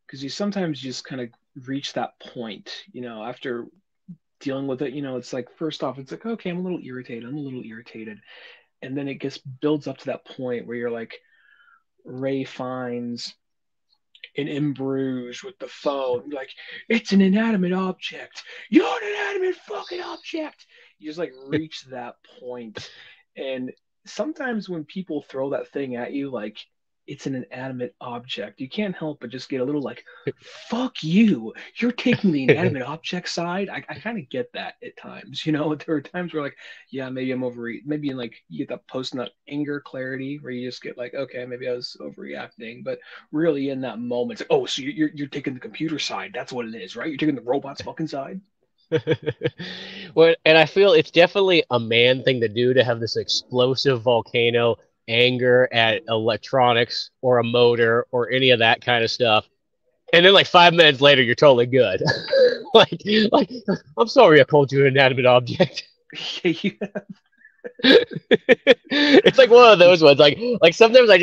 because you sometimes just kind of reach that point, after dealing with it. It's like, first off, it's like, okay, I'm a little irritated, and then it gets builds up to that point where you're like, Ray finds an in Bruges with the phone, like, it's an inanimate object. You're an inanimate fucking object. You just like reach that point, and sometimes when people throw that thing at you, like it's an inanimate object, you can't help but just get a little like, fuck you. You're taking the inanimate object side. I kind of get that at times. There are times where like, yeah, maybe I'm overreacting. Maybe in like you get that post nut anger clarity where you just get like, okay, maybe I was overreacting, but really in that moment, it's like, oh, so you're taking the computer side. That's what it is, right? You're taking the robot's fucking side. Well, and I feel it's definitely a man thing to do to have this explosive volcano anger at electronics or a motor or any of that kind of stuff. And then like 5 minutes later, you're totally good. like, like, I'm sorry I called you an inanimate object. Yeah. It's like one of those ones. Like sometimes I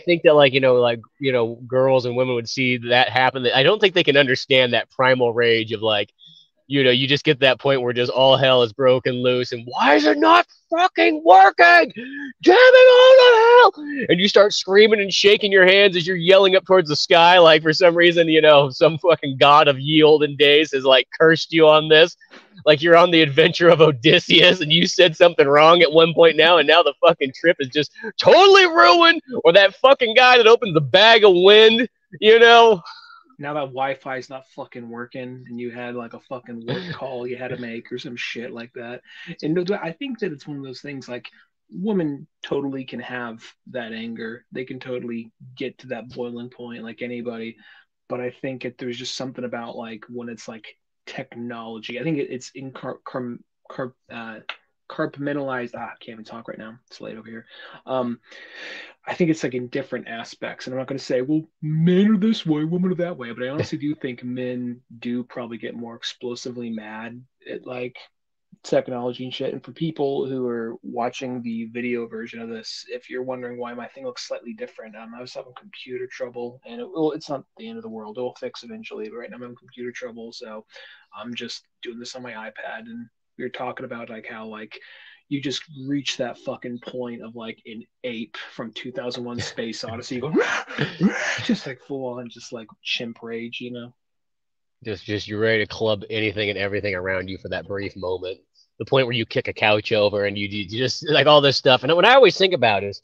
think that girls and women would see that happen. I don't think they can understand that primal rage of like, you just get to that point where just all hell is broken loose, and why is it not fucking working? Damn it all to hell! And you start screaming and shaking your hands as you're yelling up towards the sky, like for some reason, some fucking god of ye olden days has like cursed you on this. Like you're on the adventure of Odysseus and you said something wrong at one point now, and now the fucking trip is just totally ruined. Or that fucking guy that opens the bag of wind, Now that Wi-Fi is not fucking working, and you had like a fucking work call you had to make or some shit like that. And I think that it's one of those things like, women totally can have that anger. They can totally get to that boiling point like anybody. But I think there's just something about like when it's like technology. I think it's in compartmentalized. I can't even talk right now. It's late over here. I think it's like in different aspects, and I'm not going to say, well, men are this way, women are that way, but I honestly do think men do probably get more explosively mad at like technology and shit. And for people who are watching the video version of this, if you're wondering why my thing looks slightly different, I was having computer trouble, and it's not the end of the world. It'll fix eventually, but right now I'm having computer trouble, so I'm just doing this on my iPad. And we were talking about like how like you just reach that fucking point of like an ape from 2001 Space Odyssey. You go, rah, rah, just like full on, just like chimp rage. Just you're ready to club anything and everything around you for that brief moment. The point where you kick a couch over and you just like all this stuff. And what I always think about is,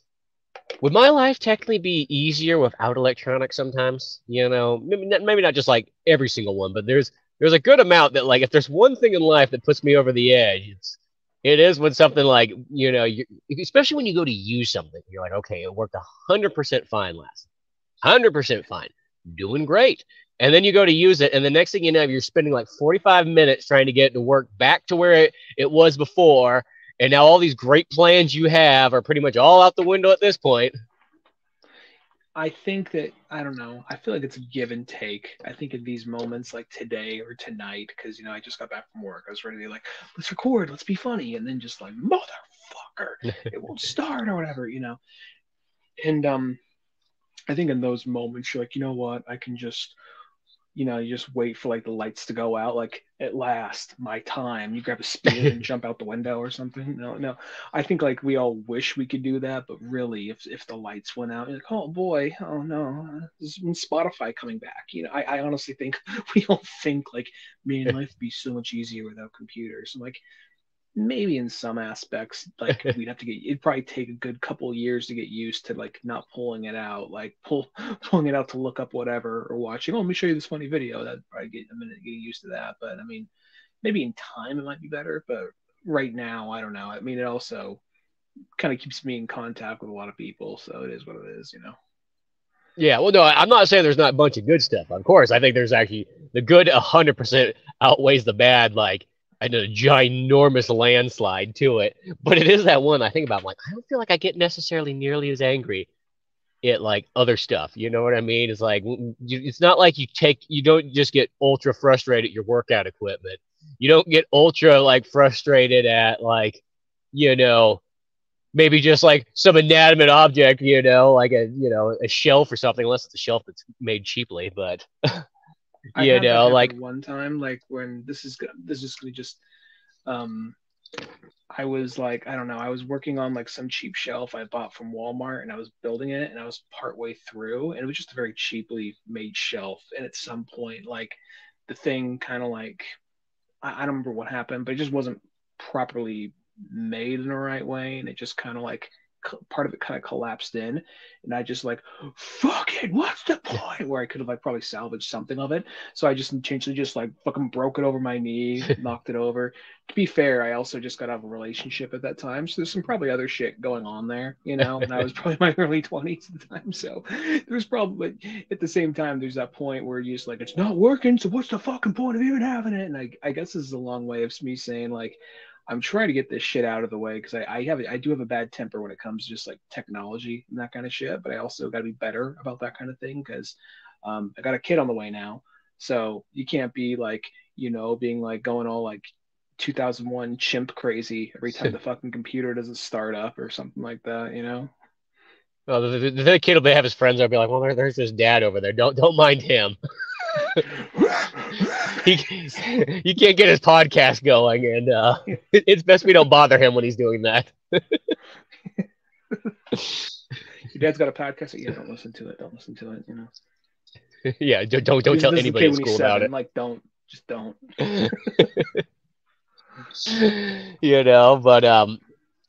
would my life technically be easier without electronics sometimes? Maybe not just like every single one, but there's a good amount that like, if there's one thing in life that puts me over the edge, it is when something like, especially when you go to use something, you're like, okay, it worked 100% fine last, 100% fine, doing great. And then you go to use it, and the next thing you know, you're spending like 45 minutes trying to get it to work back to where it was before. And now all these great plans you have are pretty much all out the window at this point. I think that, I don't know, I feel like it's a give and take. I think in these moments like today or tonight, because, I just got back from work. I was ready to be like, let's record, let's be funny. And then just like, motherfucker, it won't start or whatever. And I think in those moments, you're like, you know what, I can just, you just wait for like the lights to go out, like, at last, my time. You grab a spear and jump out the window or something. No. I think like we all wish we could do that, but really, if the lights went out, you're like, oh boy, oh no, this is Spotify coming back. I honestly think we all think like, man, life would be so much easier without computers. I'm like, maybe in some aspects, like it'd probably take a good couple of years to get used to like not pulling it out, like pulling it out to look up whatever or watching. Oh, let me show you this funny video. That'd probably get a minute getting used to that. But I mean, maybe in time it might be better. But right now, I don't know. I mean, it also kind of keeps me in contact with a lot of people, so it is what it is. Yeah, well, no, I'm not saying there's not a bunch of good stuff. Of course, I think there's actually the good 100% outweighs the bad. Like, I did a ginormous landslide to it, but it is that one I think about. I'm like, I don't feel like I get necessarily nearly as angry at like other stuff. You know what I mean? It's like, it's not like you don't just get ultra frustrated at your workout equipment. You don't get ultra like frustrated at like, maybe just like some inanimate object, like a shelf or something, unless it's a shelf that's made cheaply. But I had that like happen one time, like when this is gonna just um I was like, I don't know, I was working on like some cheap shelf I bought from Walmart and I was building it and I was partway through and it was just a very cheaply made shelf. And at some point, like the thing kind of like, I don't remember what happened, but it just wasn't properly made in the right way. And it just kind of like, part of it kind of collapsed in. And I just like, fuck it, what's the point? Where I could have like probably salvaged something of it. So I just intentionally just like fucking broke it over my knee, knocked it over. To be fair, I also just got out of a relationship at that time, so there's some probably other shit going on there, and I was probably in my early 20s at the time, so there's probably, at the same time, there's that point where you're just like, it's not working, so what's the fucking point of even having it? And I guess this is a long way of me saying, like, I'm trying to get this shit out of the way, because I do have a bad temper when it comes to just like technology and that kind of shit, but I also got to be better about that kind of thing, because I got a kid on the way now, so you can't be like, being like going all like 2001 chimp crazy every time the fucking computer doesn't start up or something like that. well, the kid will have his friends. I'll be like, well, there's this dad over there. Don't mind him. he You can't get his podcast going, and it's best we don't bother him when he's doing that. Your dad's got a podcast. Yeah, don't listen to it. Don't listen to it. Yeah, don't tell anybody in school about it. Like, just don't. But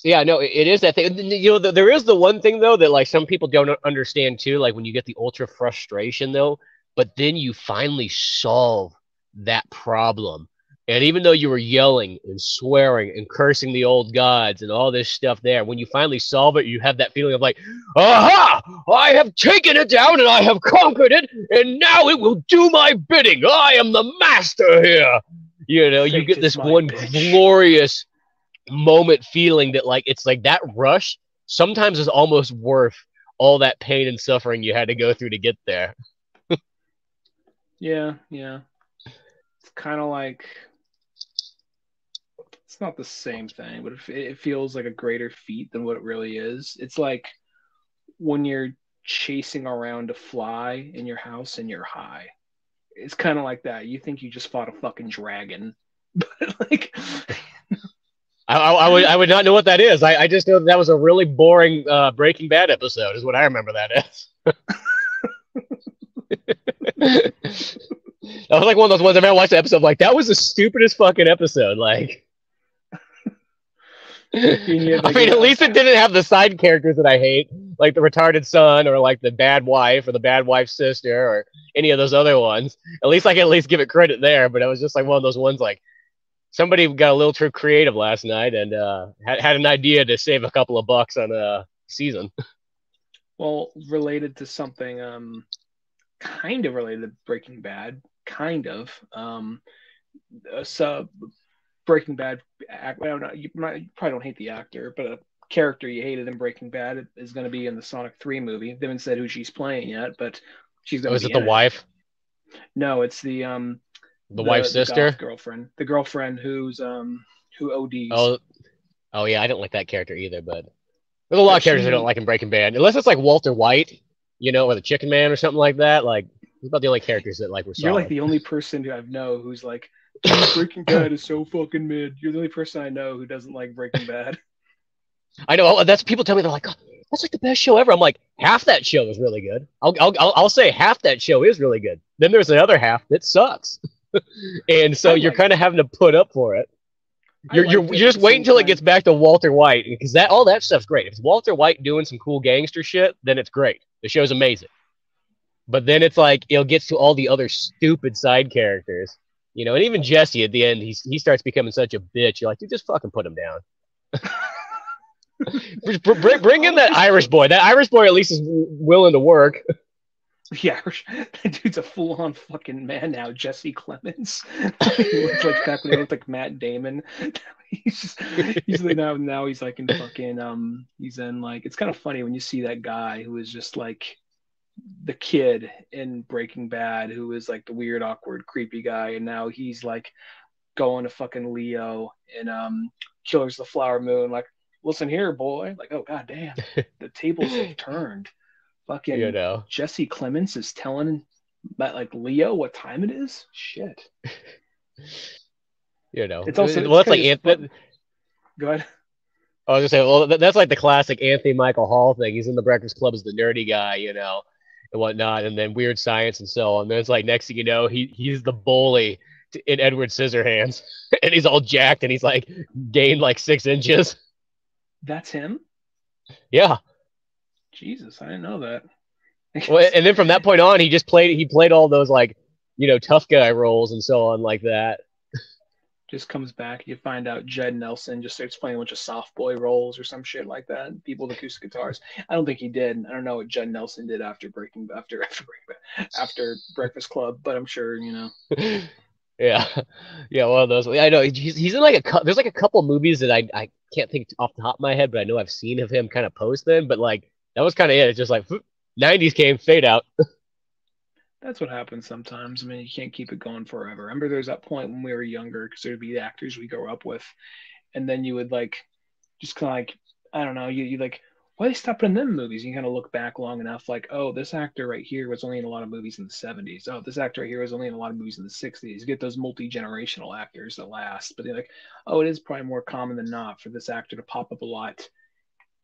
yeah, no, it is that thing. There is the one thing though that like some people don't understand too, like when you get the ultra frustration though, but then you finally solve that problem. And even though you were yelling and swearing and cursing the old gods and all this stuff there, when you finally solve it, you have that feeling of like, aha, I have taken it down and I have conquered it, and now it will do my bidding. I am the master here. You get this one glorious moment feeling that like, it's like that rush sometimes is almost worth all that pain and suffering you had to go through to get there. Yeah. It's kind of like, it's not the same thing, but it feels like a greater feat than what it really is. It's like when you're chasing around a fly in your house and you're high. It's kind of like that. You think you just fought a fucking dragon, but like, I would not know what that is. I just know that was a really boring Breaking Bad episode, is what I remember that as. That was like one of those ones I watched the episode like, that was the stupidest fucking episode. Like, I mean, at least it didn't have the side characters that I hate, like the retarded son or like the bad wife or the bad wife's sister or any of those other ones. At least I can at least give it credit there. But it was just like one of those ones like, somebody got a little too creative last night and had an idea to save a couple of bucks on a season. Well, related to something kind of related to Breaking Bad, kind of. So Breaking Bad, I don't know, you probably don't hate the actor, but a character you hated in Breaking Bad is going to be in the Sonic 3 movie. They haven't said who she's playing yet, but she's going to be. Is it the wife? No, it's the wife's sister, the girlfriend who ODs. Oh yeah, I don't like that character either. But there's a lot of characters I don't like in Breaking Bad, unless it's like Walter White, or the Chicken Man or something like that. Like, he's about the only characters that like were solid. You're like the only person who I know who's like, Breaking Bad is so fucking mid. You're the only person I know who doesn't like Breaking Bad. I know, that's people tell me, they're like, oh, that's like the best show ever. I'm like, half that show is really good. I'll say half that show is really good. Then there's the other half that sucks. And so you're kind of having to put up for it. You're just waiting until it gets back to Walter White, because all that stuff's great. If it's Walter White doing some cool gangster shit, then it's great. The show's amazing. But then it's like it gets to all the other stupid side characters, and even Jesse at the end, he starts becoming such a bitch. You're like, dude, just fucking put him down. Bring in that Irish boy. That Irish boy at least is willing to work. Yeah, that dude's a full-on fucking man now, Jesse Clemens. He looks like back when he looked like Matt Damon. He's like now he's like in fucking he's in like, it's kind of funny when you see that guy who is just like the kid in Breaking Bad who is like the weird, awkward, creepy guy, and now he's like going to fucking Leo and Killers of the Flower Moon, like, listen here, boy. Like, oh god damn, the tables have turned. You Fucking know, Jesse Clements is telling about like Leo what time it is. Shit. you know. It's also Well, it's that's kind like of just fun. Go ahead. I was gonna say, well, that's like the classic Anthony Michael Hall thing. He's in the Breakfast Club as the nerdy guy, and whatnot, and then Weird Science and so on. And then it's like next thing you know, he's the bully in Edward Scissorhands, and he's all jacked, and he's like gained like 6 inches. That's him. Yeah. Jesus, I didn't know that. Well, and then from that point on, he played all those like tough guy roles and so on like that. Just comes back. You find out Jed Nelson just starts playing a bunch of soft boy roles or some shit like that. People with acoustic guitars. I don't think he did. I don't know what Jed Nelson did after Breakfast Club, but I'm sure Yeah, yeah, one of those. I know he's in like there's like a couple movies that I can't think off the top of my head, but I know I've seen of him kind of post them. But like that was kind of it. It's just like 90s came, fade out. That's what happens sometimes. I mean, you can't keep it going forever. Remember, there's that point when we were younger, because there'd be the actors we grew up with, and then you would like, just kind of like, I don't know, you like, why they stop in them movies? You kind of look back long enough, like, oh, this actor right here was only in a lot of movies in the '70s. Oh, this actor right here was only in a lot of movies in the '60s. You get those multi-generational actors that last, but they're like, oh, it is probably more common than not for this actor to pop up a lot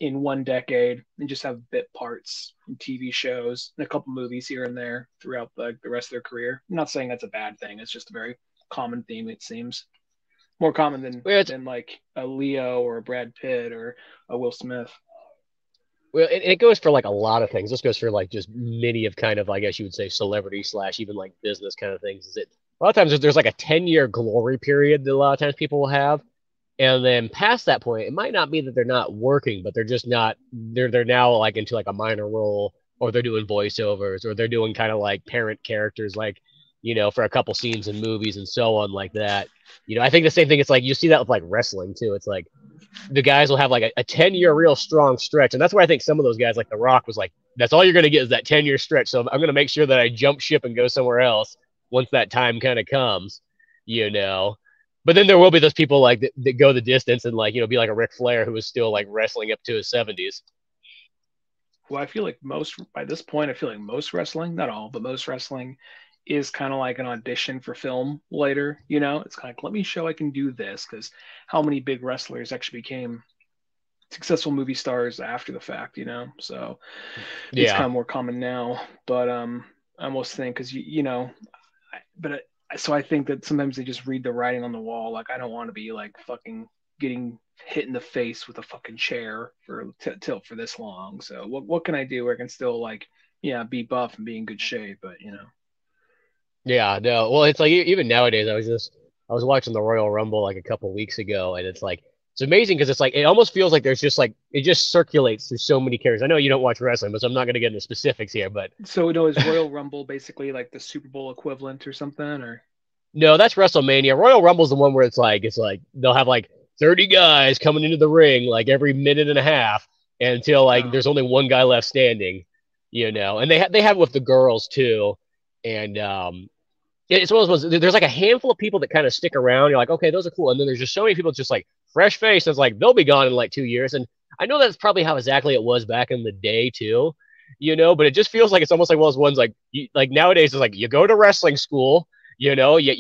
in one decade and just have bit parts in TV shows and a couple movies here and there throughout the rest of their career. I'm not saying that's a bad thing. It's just a very common theme, it seems. More common than like a Leo or a Brad Pitt or a Will Smith. Well, it goes for like a lot of things. This goes for like just many of kind of, I guess you would say, celebrity slash even like business kind of things. Is it a lot of times there's like a 10-year glory period that a lot of times people will have. And then past that point, it might not be that they're not working, but they're just not, they're now like into like a minor role, or they're doing voiceovers, or they're doing kind of like parent characters, like, for a couple scenes in movies and so on like that. I think the same thing. It's like, you see that with like wrestling too. It's like the guys will have like a 10-year real strong stretch. And that's where I think some of those guys like The Rock was like, that's all you're going to get is that 10-year stretch. So I'm going to make sure that I jump ship and go somewhere else once that time kind of comes, But then there will be those people like that go the distance and like, be like a Ric Flair who is still like wrestling up to his 70s. Well, I feel like by this point, I feel like most wrestling, not all, but most wrestling is kind of like an audition for film later. It's kind of like, let me show I can do this, because how many big wrestlers actually became successful movie stars after the fact, So it's kind of more common now. But I almost think, because so I think that sometimes they just read the writing on the wall. Like, I don't want to be like fucking getting hit in the face with a fucking chair for this long. So what can I do where I can still like, be buff and be in good shape, but Yeah, no. Well, it's like even nowadays, I was watching the Royal Rumble like a couple weeks ago, and it's like, it's amazing because it's like, it almost feels like there's just like, it just circulates through so many characters. I know you don't watch wrestling, but so I'm not going to get into specifics here, but. So is Royal Rumble basically like the Super Bowl equivalent or something, or? No, that's WrestleMania. Royal Rumble's the one where it's like they'll have like 30 guys coming into the ring like every minute and a half until like there's only one guy left standing, And they have with the girls too, and it's one of those ones. There's like a handful of people that kind of stick around. You're like, okay, those are cool, and then there's just so many people just like fresh face. It's like they'll be gone in like 2 years, and I know that's probably how exactly it was back in the day too, But it just feels like it's almost like one of those ones like nowadays it's like you go to wrestling school. You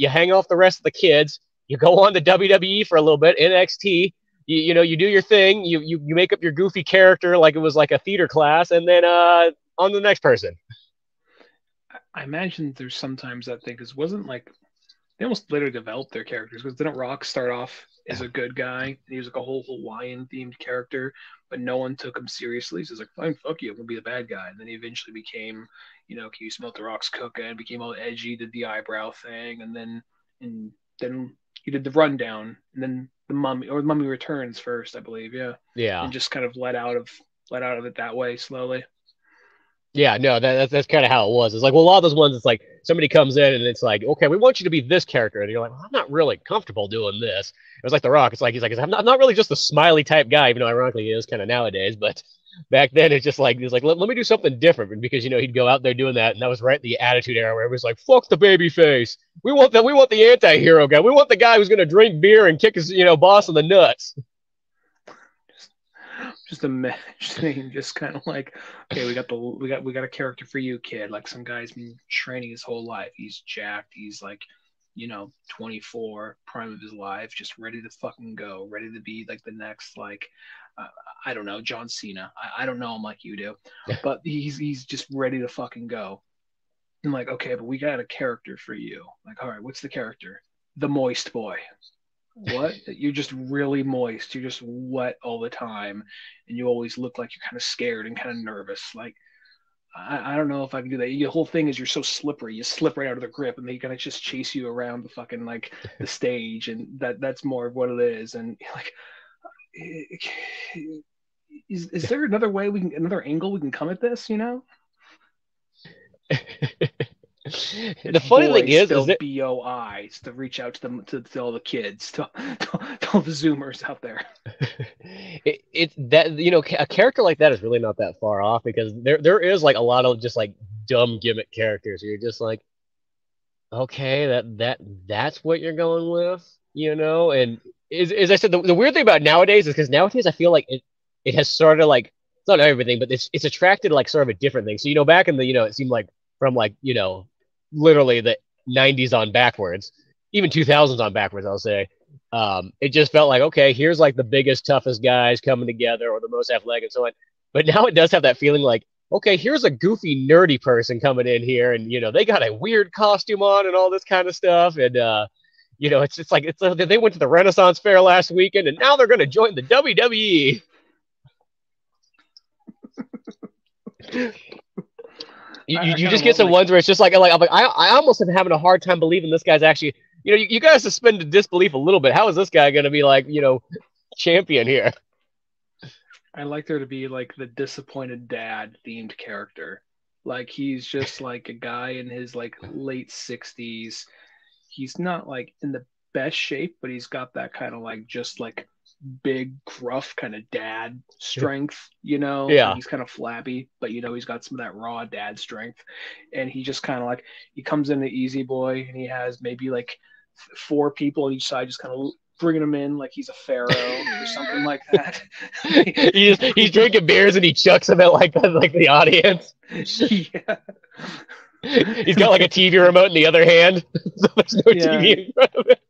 hang off the rest of the kids. You go on to WWE for a little bit, NXT. You do your thing. You make up your goofy character like it was like a theater class, and then on to the next person. I imagine there's sometimes that thing, because wasn't like they almost literally developed their characters, because didn't Rock start off as a good guy? He was like a whole Hawaiian themed character, but no one took him seriously. So he's like, fine, fuck you, I'm gonna be the bad guy. And then he eventually became, can you smell the Rock's cooking? Became all edgy, did the eyebrow thing, and then he did the Rundown, and then the Mummy Returns first, I believe, yeah, and just kind of let out of it that way slowly. Yeah, no, that's kind of how it was. It's like, well, a lot of those ones, it's like somebody comes in and it's like, okay, we want you to be this character, and you're like, well, I'm not really comfortable doing this. It was like The Rock. It's like he's like, I'm not really just a smiley type guy, even though ironically he is kind of nowadays. But back then, it's just like let me do something different, because he'd go out there doing that, and that was right in the Attitude Era where it was like, fuck the baby face. We want the anti-hero guy. We want the guy who's gonna drink beer and kick his boss in the nuts. just imagining just kind of like, okay, we got a character for you, kid. Like some guy's been training his whole life. He's jacked. He's like, 24, prime of his life, just ready to fucking go, ready to be like the next like, uh, I don't know, John Cena. I don't know him like you do, but he's just ready to fucking go. And like, okay, but we got a character for you. Like, all right, what's the character? The moist boy. What? You're just really moist. You're just wet all the time, and you always look like you're kind of scared and kind of nervous. Like, I don't know if I can do that. The whole thing is you're so slippery. You slip right out of the grip, and they kind of just chase you around the fucking like the stage, and that's more of what it is. And like, is there another way another angle we can come at this? The funny thing is that BOI to reach out to them to all the kids, to all the Zoomers out there. it's that a character like that is really not that far off because there is like a lot of just like dumb gimmick characters. You're just like, okay, that's what you're going with, And as I said, the weird thing about nowadays is because nowadays I feel like it has sort of like it's not everything, but it's attracted like sort of a different thing. So back in the it seemed like from like literally the 90s on backwards, even 2000s on backwards, I'll say. It just felt like, okay, here's like the biggest, toughest guys coming together or the most athletic and so on. But now it does have that feeling like, okay, here's a goofy, nerdy person coming in here and, they got a weird costume on and all this kind of stuff. And, it's like they went to the Renaissance Fair last weekend and now they're going to join the WWE. You just get some ones where it's just like I almost am having a hard time believing this guy's actually, you got to suspend the disbelief a little bit. How is this guy going to be like, champion here? I like there to be like the disappointed dad themed character. Like he's just like a guy in his like late 60s. He's not like in the best shape, but he's got that kind of like just like big, gruff kind of dad strength, Yeah. Like he's kind of flabby, but he's got some of that raw dad strength. And he just kind of like, he comes in the easy boy and he has maybe like 4 people on each side just kind of bringing him in like he's a pharaoh or something like that. he's drinking beers and he chucks them at like the audience. Yeah. He's got like a TV remote in the other hand, so there's no TV in front of it.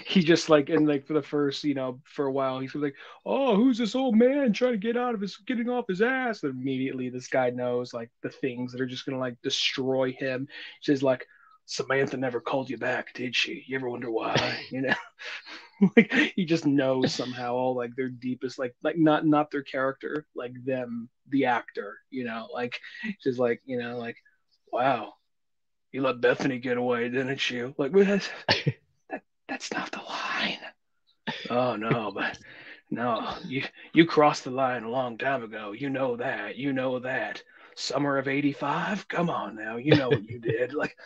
He just like, and like for the first, for a while, he's like, oh, who's this old man trying to getting off his ass? And immediately this guy knows like the things that are just going to like destroy him. She's like, Samantha never called you back, did she? You ever wonder why? Like he just knows somehow all like their deepest, like not their character, like them, the actor, like just like, like, wow, you let Bethany get away, didn't you? Like, that's not the line. Oh no, but no, you crossed the line a long time ago. You know that. Summer of '85. Come on now, you know what you did. Like,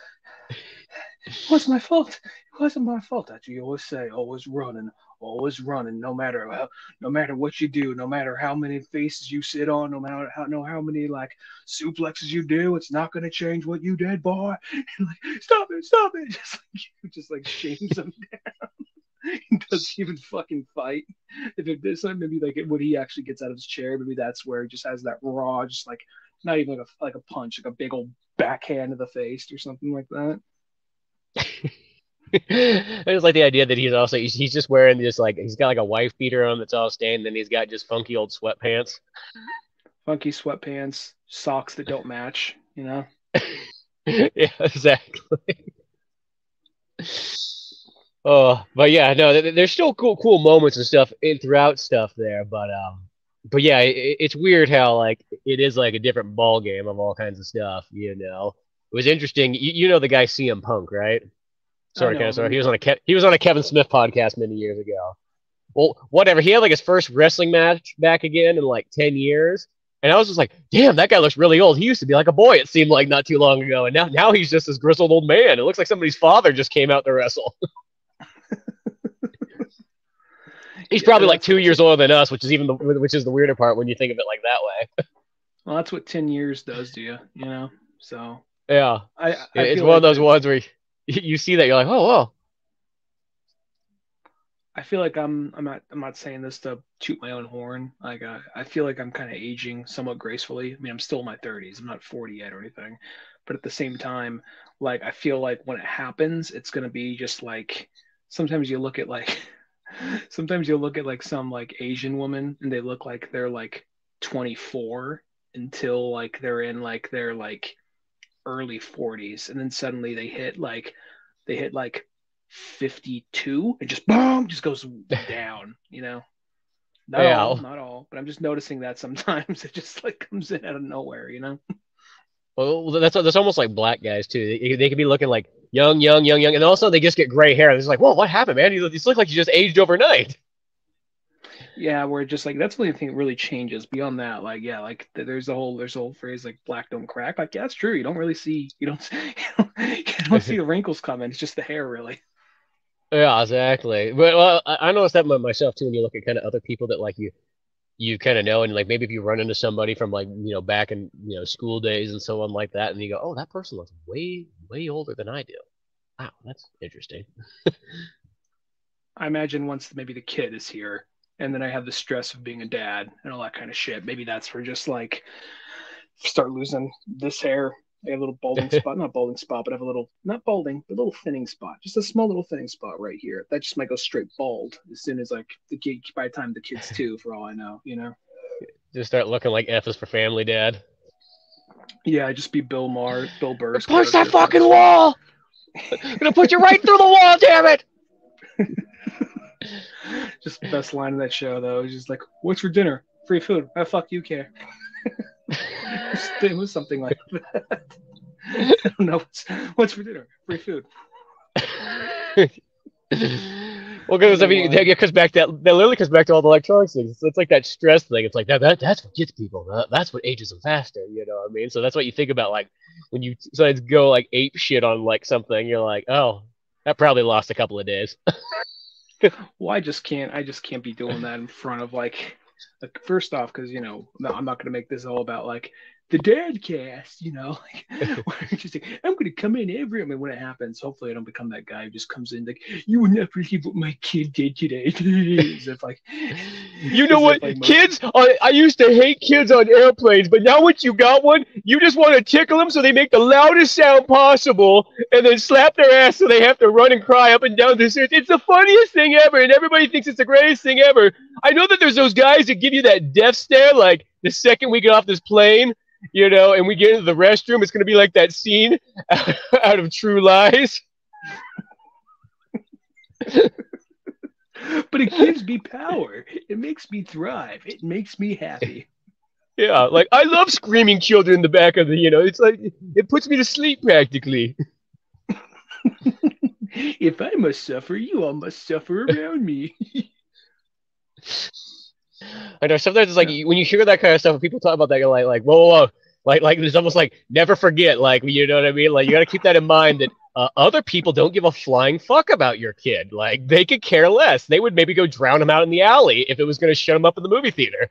it wasn't my fault. It wasn't my fault. That's what you always say. Always running. No matter what you do, no matter how many faces you sit on, no matter how many like suplexes you do, it's not going to change what you did, boy. And like, stop it. Just like shames him down. He doesn't even fucking fight. If it is maybe like when he actually gets out of his chair, maybe that's where he just has that raw, just like not even like a punch, like a big old backhand to the face or something like that. I just like the idea that he's just wearing just like he's got like a wife beater on that's all stained, then he's got just funky old sweatpants. Funky sweatpants, socks that don't match, Yeah, exactly. Oh, but yeah, no, there's still cool moments and stuff throughout stuff there, but yeah, it's weird how like it is like a different ball game of all kinds of stuff. It was interesting. You know the guy CM Punk, right? Sorry. He was on a Kevin Smith podcast many years ago. Well, whatever. He had like his first wrestling match back again in like 10 years. And I was just like, damn, that guy looks really old. He used to be like a boy, it seemed like not too long ago. And now he's just this grizzled old man. It looks like somebody's father just came out to wrestle. He's probably like 2 years older than us, which is the weirder part when you think of it like that way. Well, that's what 10 years does to you, So yeah, it's one like of those ones where you see that you're like, oh, well. I feel like I'm not saying this to toot my own horn. Like I feel like I'm kind of aging somewhat gracefully. I mean, I'm still in my 30s. I'm not 40 yet or anything. But at the same time, like I feel like when it happens, it's gonna be just like sometimes you look at like sometimes you look at like some like Asian woman and they look like they're like 24 until like they're in like their like early 40s and then suddenly they hit like 52 and just boom just goes down, you know. Not all, Yeah. not all, but I'm just noticing that sometimes it just like comes in out of nowhere, you know. Well, that's almost like black guys too. They can be looking like young, young, young, young, and all of a sudden they just get gray hair. It's like, whoa, what happened, man? You look like you just aged overnight. Yeah, where just like that's the only thing that really changes. Beyond that, like yeah, like there's a whole phrase like black don't crack. Like yeah, that's true. You don't really see you don't you don't see the wrinkles coming. It's just the hair really. Yeah, exactly. But well, I noticed that myself too. When you look at kind of other people that like you kind of know, and like maybe if you run into somebody from like back in school days and so on like that, and you go, oh, that person looks way way older than I do. Wow, that's interesting. I imagine once maybe the kid is here, and then I have the stress of being a dad and all that kind of shit. Maybe that's where just like start losing this hair. I have a little balding spot, not balding spot, but I have a little, not balding, but a little thinning spot, just a small little thinning spot right here. That just might go straight bald as soon as like the kid, by the time the kid's two, for all I know, you know? Just start looking like F is for Family Dad. Yeah, I just be Bill Maher, Bill Burr's Punch that character. fucking wall! I'm gonna put you right through the wall, damn it! Just the best line in that show, though. It's just like, what's for dinner? Free food. Oh, fuck you, care. It was something like that. I don't know. What's for dinner? Free food. Well, because I mean, that comes back that literally comes back to all the electronics things. It's like that stress thing. It's like that's what gets people. That's what ages them faster. You know what I mean? So that's what you think about, like when you sometimes go like ape shit on like something. You're like, oh, that probably lost a couple of days. Well, I just can't be doing that in front of like first off, because I'm not gonna make this all about like the dad cast, like where it's just like, I'm gonna come in every. I mean, when it happens, hopefully I don't become that guy who just comes in like, you would not believe what my kid did today. As if like, you know what, like, kids? I used to hate kids on airplanes, but now once you got one, you just want to tickle them so they make the loudest sound possible, and then slap their ass so they have to run and cry up and down the stairs. It's the funniest thing ever, and everybody thinks it's the greatest thing ever. I know that there's those guys that give you that death stare, like the second we get off this plane, and we get into the restroom, it's going to be like that scene out of True Lies. But it gives me power. It makes me thrive. It makes me happy. Yeah, like I love screaming children in the back of the, it's like it puts me to sleep practically. If I must suffer, you all must suffer around me. I know sometimes it's like when you hear that kind of stuff, when people talk about that, you're like, whoa, whoa, whoa. Like it's almost like never forget, like, you know what I mean? Like you got to keep that in mind that other people don't give a flying fuck about your kid. Like they could care less. They would maybe go drown him out in the alley if it was going to shut him up in the movie theater.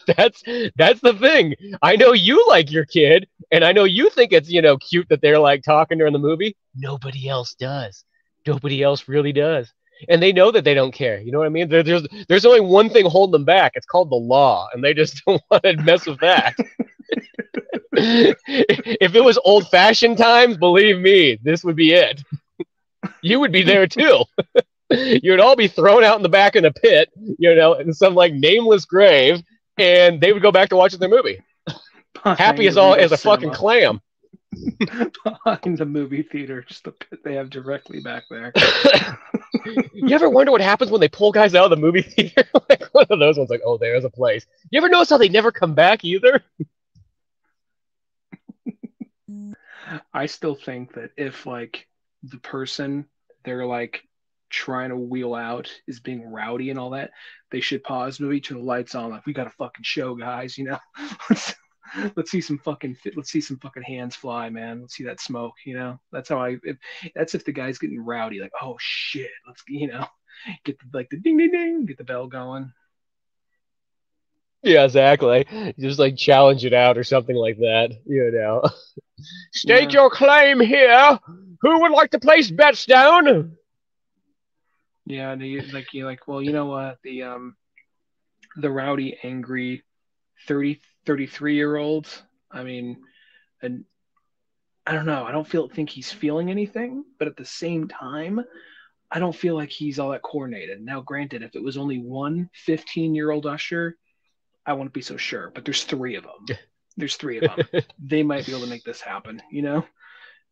That's the thing. I know you like your kid, and I know you think it's cute that they're like talking during the movie. Nobody else does. Nobody else really does. And they know that they don't care. You know what I mean? There's only one thing holding them back. It's called the law, and they just don't want to mess with that. If it was old-fashioned times, believe me, this would be it. You would be there too. You would all be thrown out in the back in a pit, in some like nameless grave, and they would go back to watching their movie, happy as a fucking clam. Behind the movie theater, just the pit they have directly back there. You ever wonder what happens when they pull guys out of the movie theater? Like one of those ones, like, oh, there's a place. You ever notice how they never come back either? I still think that if like the person they're like trying to wheel out is being rowdy and all that, they should pause the movie, turn the lights on, like we got a fucking show, guys. Let's see some fucking hands fly, man. Let's see that smoke. That's how that's if the guy's getting rowdy, like, oh shit, let's get the ding ding ding, get the bell going. Yeah, exactly. Just like challenge it out or something like that. State your claim here. Who would like to place bets down? Yeah, and you're like, well, you know what? The rowdy, angry 33-year-old. I mean, and I don't know. I don't think he's feeling anything, but at the same time, I don't feel like he's all that coordinated. Now, granted, if it was only one 15-year-old usher, I wouldn't be so sure. But there's three of them. There's three of them. They might be able to make this happen, you know?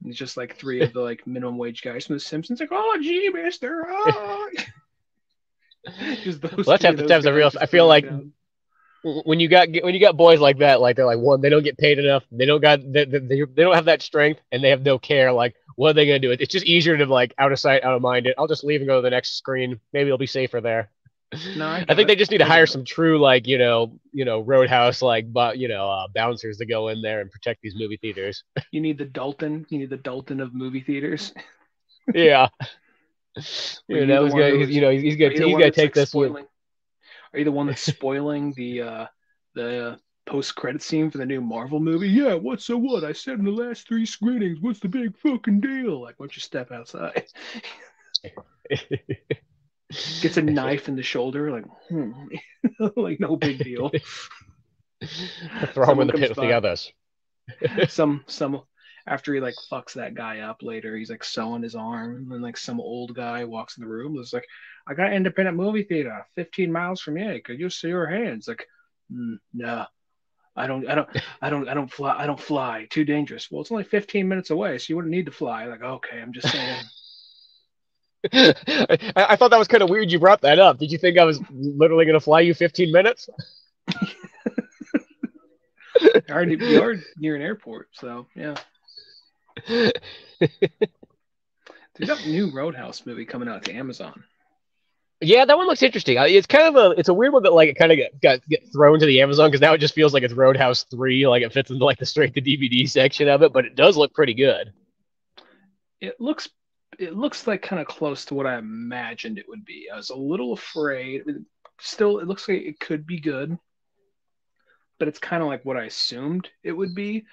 And it's just like three of the like minimum wage guys from The Simpsons, like, oh, gee, Mister, oh. Just those. Well, that's half the times I feel like when you got boys like that, like they're like, one, they don't get paid enough, they don't have that strength, and they have no care. Like, what are they gonna do? It's just easier to like out of sight, out of mind. I'll just leave and go to the next screen. Maybe it'll be safer there. No, I think they just need to hire some true like Roadhouse like bouncers to go in there and protect these movie theaters. You need the Dalton. You need the Dalton of movie theaters. Yeah. He's gonna take this one. Are you the one that's spoiling the post-credit scene for the new Marvel movie? Yeah, what's so what? I said in the last 3 screenings, what's the big fucking deal? Like, why don't you step outside? Gets a knife in the shoulder, like, like no big deal. Throw him in the pit with the others. some after he like fucks that guy up later, he's like sewing his arm, and then like some old guy walks in the room. It's like, I got an independent movie theater 15 miles from here. Could you see your hands? Like, no, I don't fly. Too dangerous. Well, it's only 15 minutes away, so you wouldn't need to fly. Like, okay, I'm just saying. I thought that was kind of weird you brought that up. Did you think I was literally going to fly you 15 minutes? You are near an airport, so yeah. There's a new Roadhouse movie coming out to Amazon. Yeah, that one looks interesting. It's kind of it's a weird one that like it kind of get thrown to the Amazon because now it just feels like it's Roadhouse 3, like it fits into like the straight to DVD section of it, but it does look pretty good. It looks like kind of close to what I imagined it would be. I was a little afraid. Still, it looks like it could be good, but it's kind of like what I assumed it would be,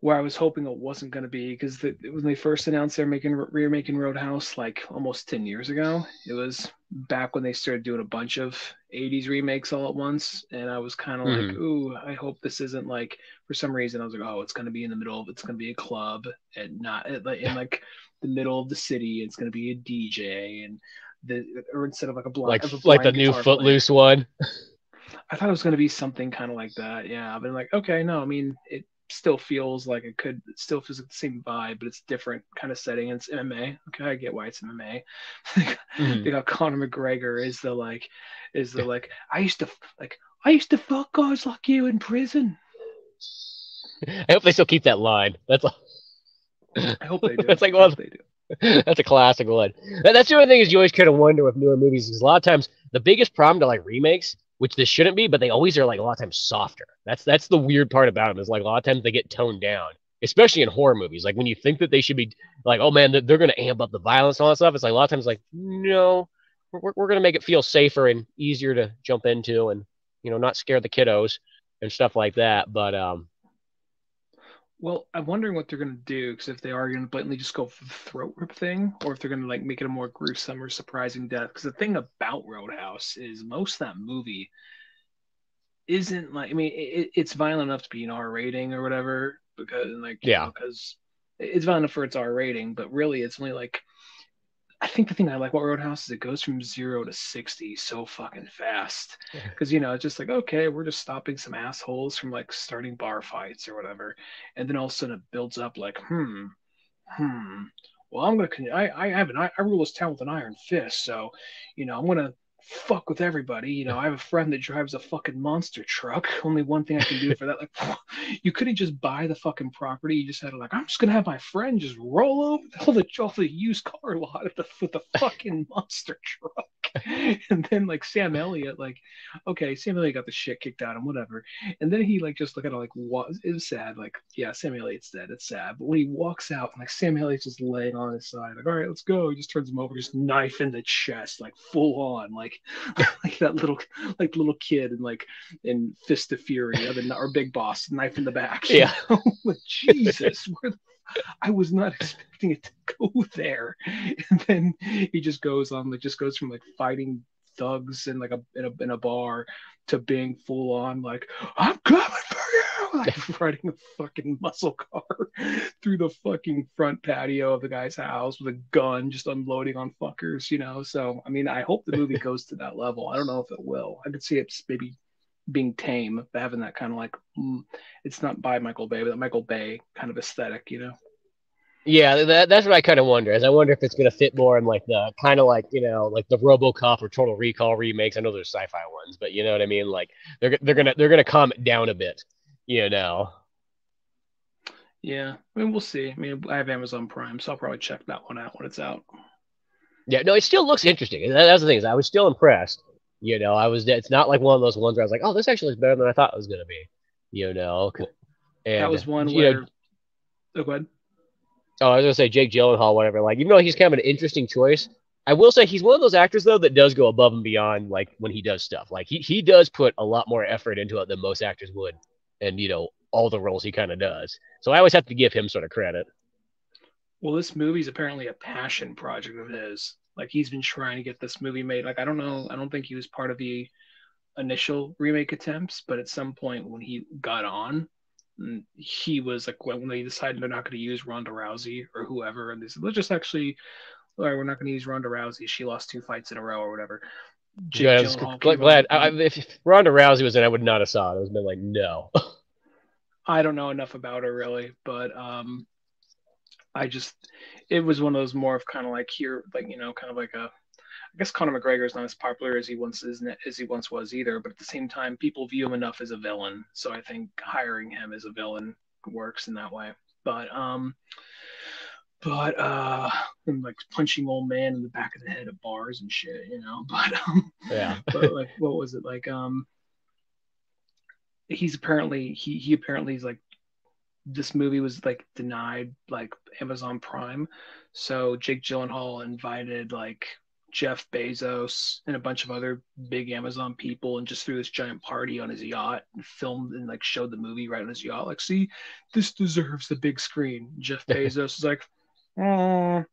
where I was hoping it wasn't going to be, because when they first announced they're remaking Roadhouse like almost 10 years ago, it was back when they started doing a bunch of 80s remakes all at once, and I was kind of like, ooh, I hope this isn't like, for some reason I was like, oh, it's going to be in the middle of, it's going to be a club and not in like the middle of the city. It's going to be a DJ or instead of like a blind, like the new Footloose one. I thought it was going to be something kind of like that. Yeah. But I'm like, okay, no, I mean, it still feels like it still feels like the same vibe, but it's different kind of setting. It's MMA. Okay. I get why it's MMA. They got Conor McGregor is the like, I used to fuck guys like you in prison. I hope they still keep that line. That's all. I hope they do. That's like, well, they do. That's a classic one. That's the only thing is you always kind of wonder with newer movies because a lot of times the biggest problem to like remakes, which this shouldn't be, but they always are like a lot of times softer. That's the weird part about them is like a lot of times they get toned down, especially in horror movies. Like when you think that they should be like, oh man, they're going to amp up the violence and all that stuff. It's like a lot of times like, no, we're going to make it feel safer and easier to jump into and, not scare the kiddos and stuff like that. But, well, I'm wondering what they're going to do, because if they are going to blatantly just go for the throat rip thing, or if they're going to like make it a more gruesome or surprising death. Because the thing about Roadhouse is most of that movie isn't like, I mean, it's violent enough to be an R rating or whatever, because it's violent enough for its R rating, but really it's only like, I think the thing I like about Roadhouse is it goes from 0 to 60 so fucking fast. Because, it's just like, okay, we're just stopping some assholes from like starting bar fights or whatever. And then all of a sudden it builds up like, well, I rule this town with an iron fist. So, I'm going to fuck with everybody. I have a friend that drives a fucking monster truck. Only one thing I can do for that. Like, you couldn't just buy the fucking property. You just had to like, I'm just gonna have my friend just roll over all the used car lot with the fucking monster truck. And then like Sam Elliott, like, okay, Sam Elliott got the shit kicked out of him, whatever. And then he like just look at it like, what? It was sad. Like, yeah, Sam Elliott's dead. It's sad. But when he walks out, like Sam Elliott's just laying on his side, like, all right, let's go. He just turns him over, just knife in the chest, like full on, like that little kid in Fist of Fury, or Big Boss, knife in the back. Yeah. Like, Jesus, where the I was not expecting it to go there. And then he just goes on, like, just goes from like fighting thugs in like in a bar to being full on like, I'm coming for you, like riding a fucking muscle car through the fucking front patio of the guy's house with a gun, just unloading on fuckers, you know. So I mean, I hope the movie goes to that level. I don't know if it will. I could see it maybe being tame, having that kind of like, it's not by Michael Bay, but that Michael Bay kind of aesthetic, you know. Yeah, that's what I kind of wonder. Is I wonder if it's gonna fit more in like the kind of like like the RoboCop or Total Recall remakes. I know there's sci-fi ones, but you know what I mean. Like they're gonna calm it down a bit, you know. Yeah, I mean, we'll see. I mean, I have Amazon Prime, so I'll probably check that one out when it's out. Yeah, no, it still looks interesting. That's the thing is I was still impressed. I was. It's not like one of those ones where I was like, oh, this actually looks better than I thought it was gonna be. You know, Well, that and was one where. Oh, go ahead. Oh, I was gonna say Jake Gyllenhaal, whatever. Like, even though he's kind of an interesting choice, I will say he's one of those actors though that does go above and beyond. Like when he does stuff, like he does put a lot more effort into it than most actors would, and all the roles he kind of does. So I always have to give him sort of credit. Well, this movie's apparently a passion project of his. Like he's been trying to get this movie made. Like I don't know, I don't think he was part of the initial remake attempts, but at some point when he got on, he was like when they decided they're not going to use Ronda Rousey or whoever, and they said let's just actually, all right, we're not going to use Ronda Rousey. She lost 2 fights in a row or whatever. Jake Good. I was Gyllenhaal glad. If Ronda Rousey was in, I would not have saw it. I was been like, no. I don't know enough about her really, but I just, it was one of those more of kind of like here, like kind of like a. I guess Conor McGregor is not as popular as he once was either, but at the same time, people view him enough as a villain, so I think hiring him as a villain works in that way. But and like punching old man in the back of the head at bars and shit, Yeah. But like, what was it like? He's apparently he apparently is like, this movie was like denied like Amazon Prime, so Jake Gyllenhaal invited like Jeff Bezos and a bunch of other big Amazon people and just threw this giant party on his yacht and filmed and like showed the movie right on his yacht. Like, see, this deserves the big screen. Jeff Bezos is like, no,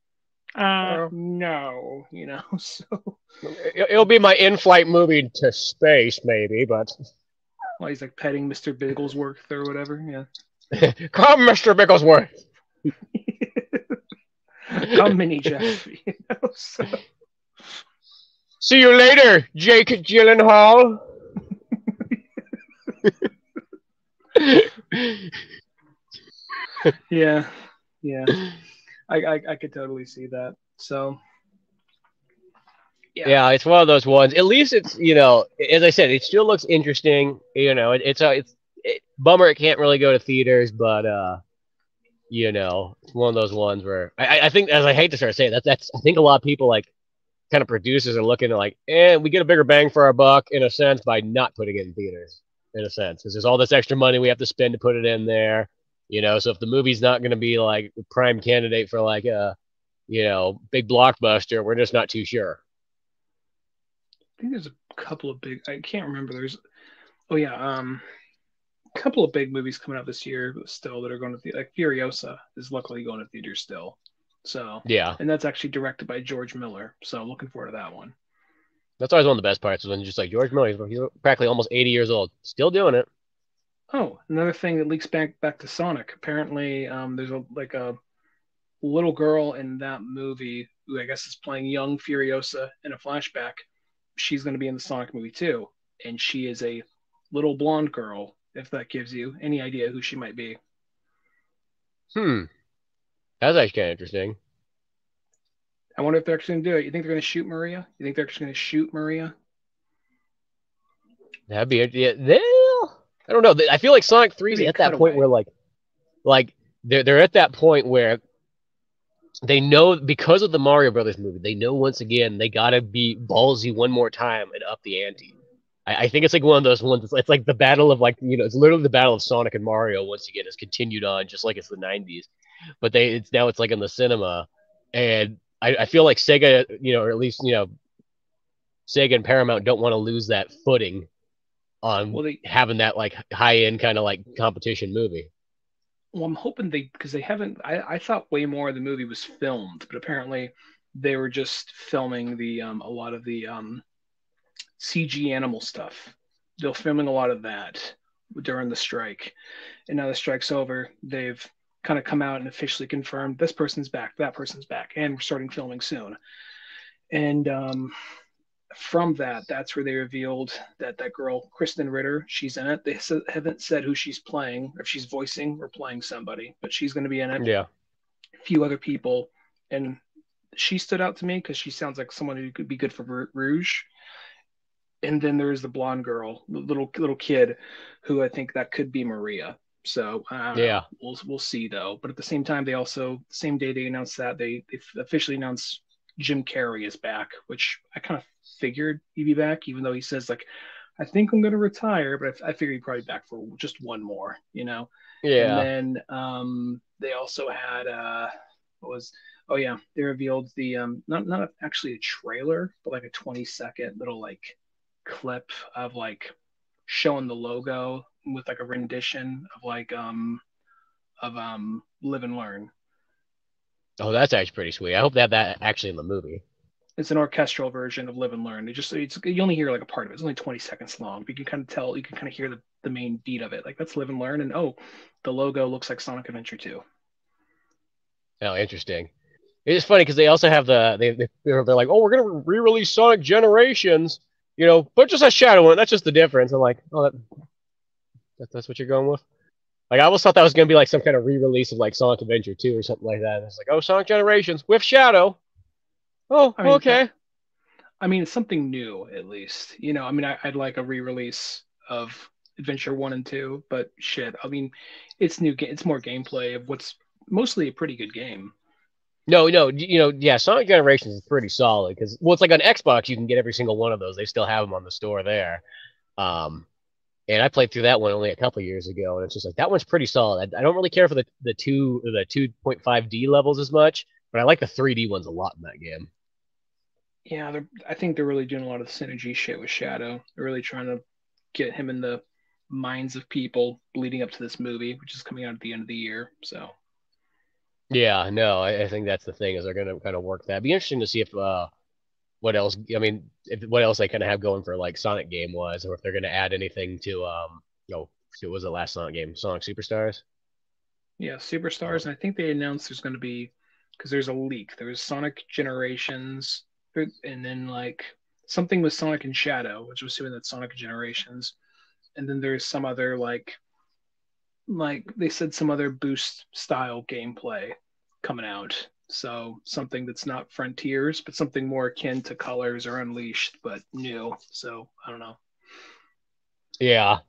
so. It'll be my in-flight movie to space, maybe, but. Well, he's like petting Mr. Bigglesworth or whatever, yeah. Come, Mr. Bigglesworth. Come, Mini Jeff, so. See you later, Jake Gyllenhaal. Yeah. I could totally see that. So. Yeah, it's one of those ones. At least it's as I said, it still looks interesting. It's bummer it can't really go to theaters, but it's one of those ones where I think, as I hate to start saying that's I think a lot of people like kind of producers are looking at like, we get a bigger bang for our buck in a sense by not putting it in theaters, in a sense, because there's all this extra money we have to spend to put it in there. So if the movie's not going to be like a prime candidate for like a big blockbuster, we're just not too sure. I think there's a couple of big. I can't remember. A couple of big movies coming out this year still that are going to like Furiosa is luckily going to theaters still. So yeah, and that's actually directed by George Miller. So I'm looking forward to that one. That's always one of the best parts, is when just like George Miller, he's practically almost 80 years old, still doing it. Oh, another thing that leaks back to Sonic. Apparently, there's a little girl in that movie who I guess is playing young Furiosa in a flashback. She's going to be in the Sonic movie too, and she is a little blonde girl. If that gives you any idea who she might be. That's actually kind of interesting. I wonder if they're actually going to do it. You think they're going to shoot Maria? You think they're actually going to shoot Maria? That'd be I don't know. I feel like Sonic 3 is at that point where like they're at that point where they know, because of the Mario Brothers movie, they know once again they gotta be ballsy one more time and up the ante. I think it's like one of those ones. It's like the battle of it's literally the battle of Sonic and Mario once again. It's continued on just like it's the 90s, but it's like in the cinema, and I feel like Sega, or at least Sega and Paramount don't want to lose that footing on having that like high end kind of like competition movie. Well, I'm hoping because they haven't. I thought way more of the movie was filmed, but apparently they were just filming the a lot of the CG animal stuff. They're filming a lot of that during the strike, and now the strike's over. They've kind of come out and officially confirmed this person's back, that person's back, and we're starting filming soon. And from that, that's where they revealed that that girl, Kristen Ritter, she's in it. They haven't said who she's playing, if she's voicing or playing somebody, but she's going to be in it. Yeah. A few other people, and she stood out to me because she sounds like someone who could be good for Rouge. And then there's the blonde girl, the little kid, who I think that could be Maria. So I don't know. Yeah. We'll see though. But at the same time, they also same day they announced that they officially announced Jim Carrey is back, which I kind of figured he'd be back, even though he says like, I think I'm going to retire, but I figured he'd probably be back for just one more, you know. And Yeah. then they also had what was oh yeah, they revealed the not actually a trailer, but like a 20-second little like clip of like showing the logo with like a rendition of like Live and Learn. Oh, that's actually pretty sweet. I hope they have that actually in the movie. It's an orchestral version of Live and Learn. It's you only hear like a part of it. It's only 20 seconds long, but you can kind of tell, you can kind of hear the main beat of it. Like that's Live and Learn, and oh, the logo looks like Sonic Adventure 2. Oh, interesting. It's funny because they also have they're like, oh, we're gonna re-release Sonic Generations, but just a shadow one. That's just the difference. I'm like, oh, that's what you're going with. Like I always thought that was gonna be like some kind of re-release of like Sonic Adventure 2 or something like that. And it's like, oh, Sonic Generations with Shadow. Oh, I mean, okay. I mean, it's something new at least. I mean, I'd like a re-release of Adventure 1 and 2, but shit, I mean, it's new. It's more gameplay of what's mostly a pretty good game. No, yeah, Sonic Generations is pretty solid because it's like on Xbox you can get every single one of those. They still have them on the store there. Um, and I played through that one only a couple years ago, and it's just like that one's pretty solid. I don't really care for the 2.5D levels as much, but I like the 3D ones a lot in that game. Yeah, I think they're really doing a lot of synergy shit with Shadow. They're really trying to get him in the minds of people leading up to this movie, which is coming out at the end of the year. So Yeah, no, I think that's the thing is they're going to kind of work that. It'd be interesting to see if what else. I mean, what else they kind of have going for like Sonic game wise, or if they're going to add anything to what was the last Sonic game? Sonic Superstars. yeah, Superstars, and I think they announced there's going to be because there's a leak. There's Sonic Generations, and then like something with Sonic and Shadow, which was assuming that's Sonic Generations, and then there's some other like they said some other boost style gameplay coming out. So something that's not Frontiers, but something more akin to Colors or Unleashed, but new. So I don't know. Yeah,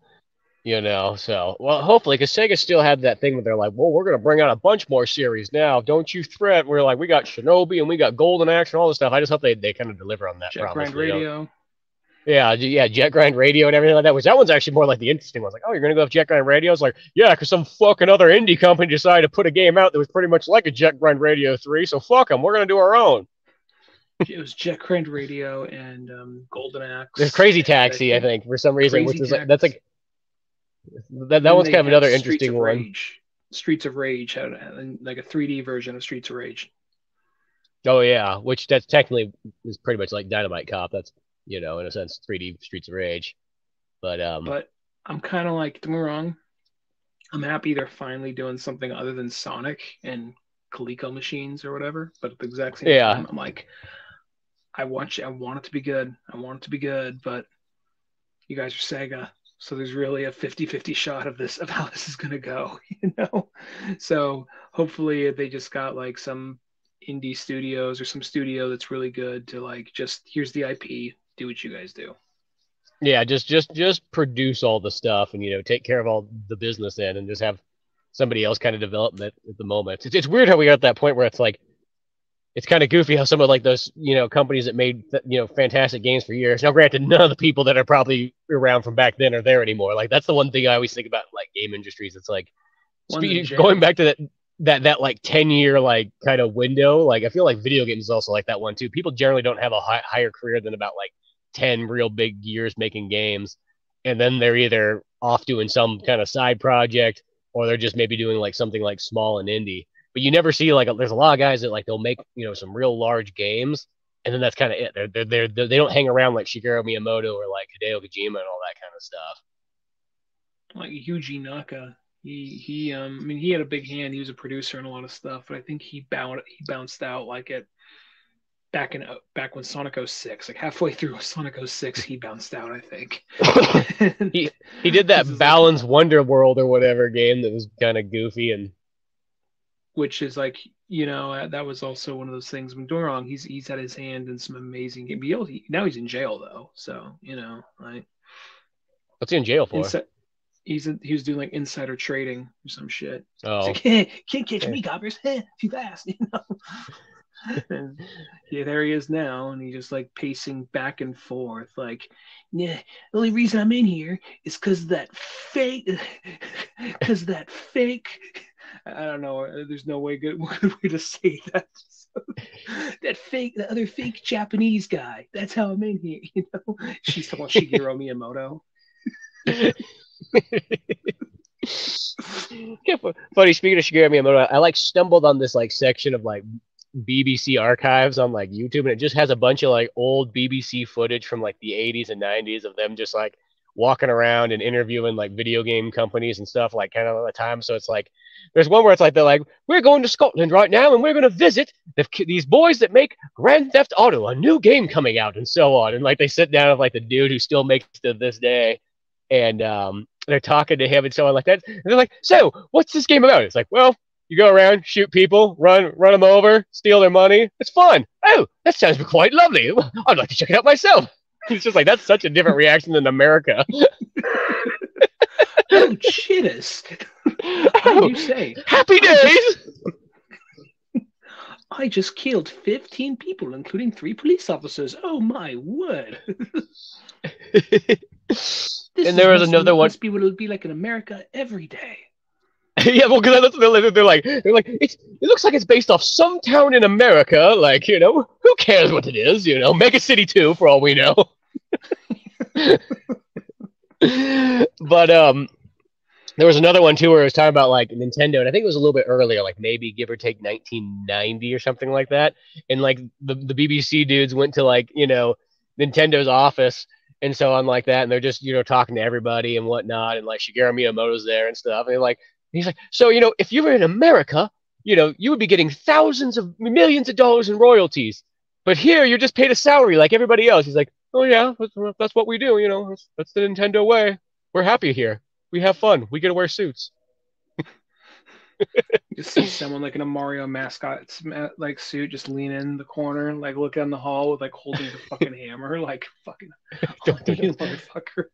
so well, hopefully, because Sega still had that thing where they're like, well, we're going to bring out a bunch more series now. Don't you fret. We're like, we got Shinobi and we got Golden Axe and all this stuff. I just hope they kind of deliver on that Jet promise. Grind Radio. Yeah, Jet Grind Radio and everything like that. Which that one's actually more like the interesting one. Like, oh, you're gonna go with Jet Grind Radio? It's like, yeah, because some fucking other indie company decided to put a game out that was pretty much like a Jet Grind Radio 3. So fuck them. We're gonna do our own. It was Jet Grind Radio and Golden Axe. There's Crazy Taxi, I think, for some reason, which is like that's like that one's kind of another interesting one. Streets of Rage had like a 3D version of Streets of Rage. Oh yeah, which that's technically is pretty much like Dynamite Cop. That's in a sense 3D Streets of Rage. But I'm kind of like, don't get me wrong, I'm happy they're finally doing something other than Sonic and Coleco machines or whatever. But at the exact same time, I'm like, I want it to be good. I want it to be good, but you guys are Sega, so there's really a 50-50 shot of how this is gonna go, So hopefully they just got like some indie studios or some studio that's really good to like just here's the IP, do what you guys do. Yeah, just produce all the stuff and take care of all the business end and just have somebody else kind of develop it at the moment. It's weird how we got at that point where it's like it's kind of goofy how some of like those companies that made fantastic games for years. Now, granted, none of the people that are probably around from back then are there anymore. Like that's the one thing I always think about like game industries. It's like going back to that like 10-year like kind of window. Like I feel like video games is also like that one too. People generally don't have a higher career than about like 10 real big years making games, and then they're either off doing some kind of side project or they're just maybe doing like something like small and indie. But you never see like there's a lot of guys that like they'll make some real large games, and then that's kind of it. They don't hang around like Shigeru Miyamoto or like Hideo Kojima and all that kind of stuff. Like Yuji Naka, I mean, he had a big hand. He was a producer and a lot of stuff, but I think he bounced out like at back when Sonic 06, like halfway through Sonic 06, he bounced out, I think. he did that Balan's like, Wonder World or whatever game that was kind of goofy, and which is like, that was also one of those things. When doing wrong, he's had his hand in some amazing games. Now he's in jail though, so like what's he in jail for? He was doing like insider trading or some shit. Oh, like, hey, can't catch me, coppers. Too fast, And yeah, there he is now, and he's just like pacing back and forth, like, yeah, the only reason I'm in here is because that fake, I don't know, there's no good way to say that. The other fake Japanese guy. That's how I'm in here, She's talking about Shigeru Miyamoto. Yeah, funny. Speaking of Shigeru Miyamoto, I like stumbled on this like section of like BBC archives on like YouTube, and it just has a bunch of like old BBC footage from like the 80s and 90s of them just like walking around and interviewing like video game companies and stuff like kind of all the time. So it's like there's one where it's like they're like, we're going to Scotland right now and we're going to visit these boys that make Grand Theft Auto, a new game coming out, and so on. And like they sit down with like the dude who still makes it to this day, and they're talking to him and so on like that. And they're like, so what's this game about? It's like, well, you go around, shoot people, run them over, steal their money. It's fun. Oh, that sounds quite lovely. I'd like to check it out myself. It's just like, that's such a different reaction than America. Oh, chittus. How do you say? Happy days. I just killed 15 people, including 3 police officers. Oh, my word. And there was another one. Must be what it would be like in America every day. Yeah, well, because they're like, it looks like it's based off some town in America. Like, who cares what it is? Mega City 2 for all we know. But there was another one too where it was talking about like Nintendo, and I think it was a little bit earlier, like maybe give or take 1990 or something like that. And like the BBC dudes went to like Nintendo's office and so on like that, and they're just talking to everybody and whatnot, and like Shigeru Miyamoto's there and stuff, and he's like, so if you were in America, you would be getting thousands of millions of dollars in royalties, but here you're just paid a salary like everybody else. He's like, oh yeah, that's what we do, that's the Nintendo way. We're happy here. We have fun. We get to wear suits. You see someone like in a Mario mascot like suit just lean in the corner, like look down the hall with like holding the fucking hammer, like fucking you motherfucker.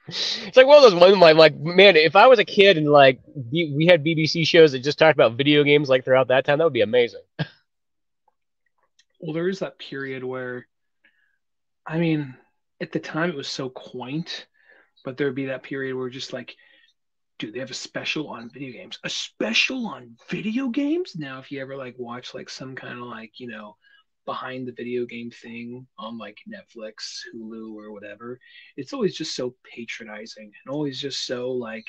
It's like one of those ones like, man, if I was a kid and like we had BBC shows that just talked about video games like throughout that time, that would be amazing. Well, there is that period where, I mean, at the time it was so quaint, but there'd be that period where just like, dude, they have a special on video games. A special on video games? Now, if you ever like watch like some kind of like, behind the video game thing on like Netflix, Hulu, or whatever, it's always just so patronizing and always just so like,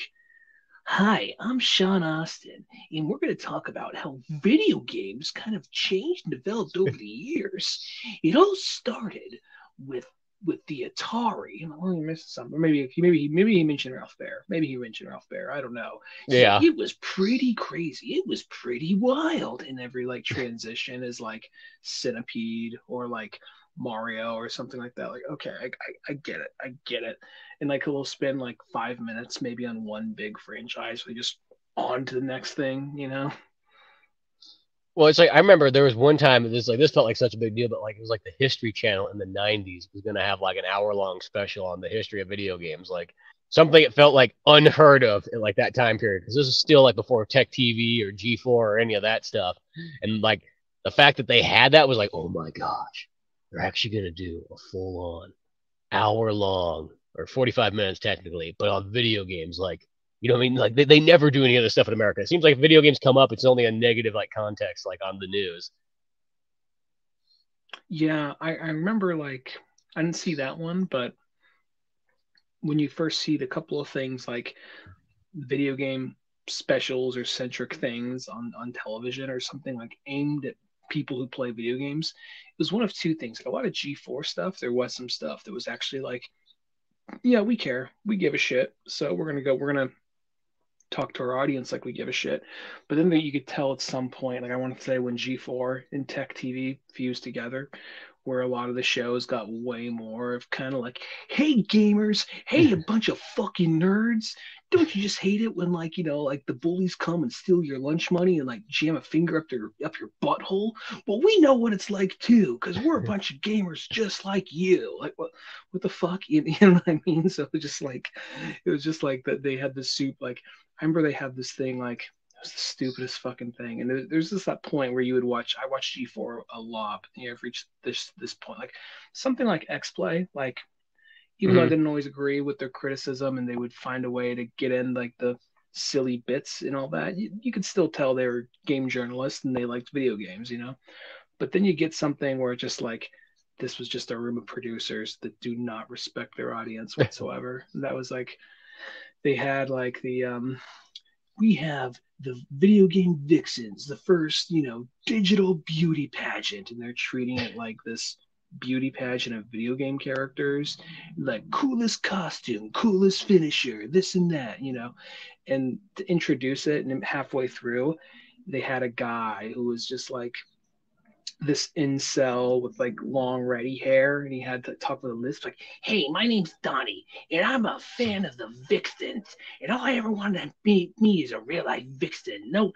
hi, I'm Sean Austin, and we're going to talk about how video games kind of changed and developed over the years. It all started with the Atari. Well, you missed something. Maybe he mentioned Ralph Baer. Maybe he mentioned Ralph Baer. I don't know. Yeah. So it was pretty crazy. It was pretty wild. And every like transition is like Centipede or like Mario or something like that. Like, okay, I get it. I get it. And like we'll spend like 5 minutes maybe on one big franchise. We just on to the next thing, Well, it's like I remember there was one time this felt like such a big deal, but like it was like the History Channel in the 90s was going to have like an hour-long special on the history of video games, like something it felt like unheard of in like that time period, because this is still like before Tech TV or G4 or any of that stuff. And like the fact that they had that was like, oh my gosh, they're actually going to do a full-on hour-long or 45 minutes technically, but on video games, like, what I mean? Like they never do any other stuff in America. It seems like if video games come up, it's only a negative like context, like on the news. Yeah, I remember like I didn't see that one, but when you first see the couple of things like video game specials or centric things on television or something like aimed at people who play video games, it was one of two things. Like a lot of G4 stuff, there was some stuff that was actually like, yeah, we care, we give a shit, so we're gonna talk to our audience like we give a shit. But then you could tell at some point, like I want to say when G4 and Tech TV fused together, where a lot of the shows got way more of kind of like, hey gamers, hey a bunch of fucking nerds, don't you just hate it when like like the bullies come and steal your lunch money and like jam a finger up your butthole? Well, we know what it's like too, because we're a bunch of gamers just like you. Like what the fuck? You know what I mean? So it was just like that they had this soup like I remember they had this thing like it was the stupidest fucking thing. And there's just that point where you would watch. I watched G4 a lot, but I've reached this point, like something like X Play. Like even though I didn't always agree with their criticism, and they would find a way to get in like the silly bits and all that, you could still tell they were game journalists and they liked video games, But then you get something where it's just like this was just a room of producers that do not respect their audience whatsoever. And that was like they had like the we have the video game vixens, the first, digital beauty pageant, and they're treating it like this beauty pageant of video game characters, like coolest costume, coolest finisher, this and that, And to introduce it, and halfway through, they had a guy who was just like this incel with like long reddy hair, and he had to talk with a lisp like, hey, my name's Donnie and I'm a fan of the vixens, and all I ever wanted to be me is a real life vixen. No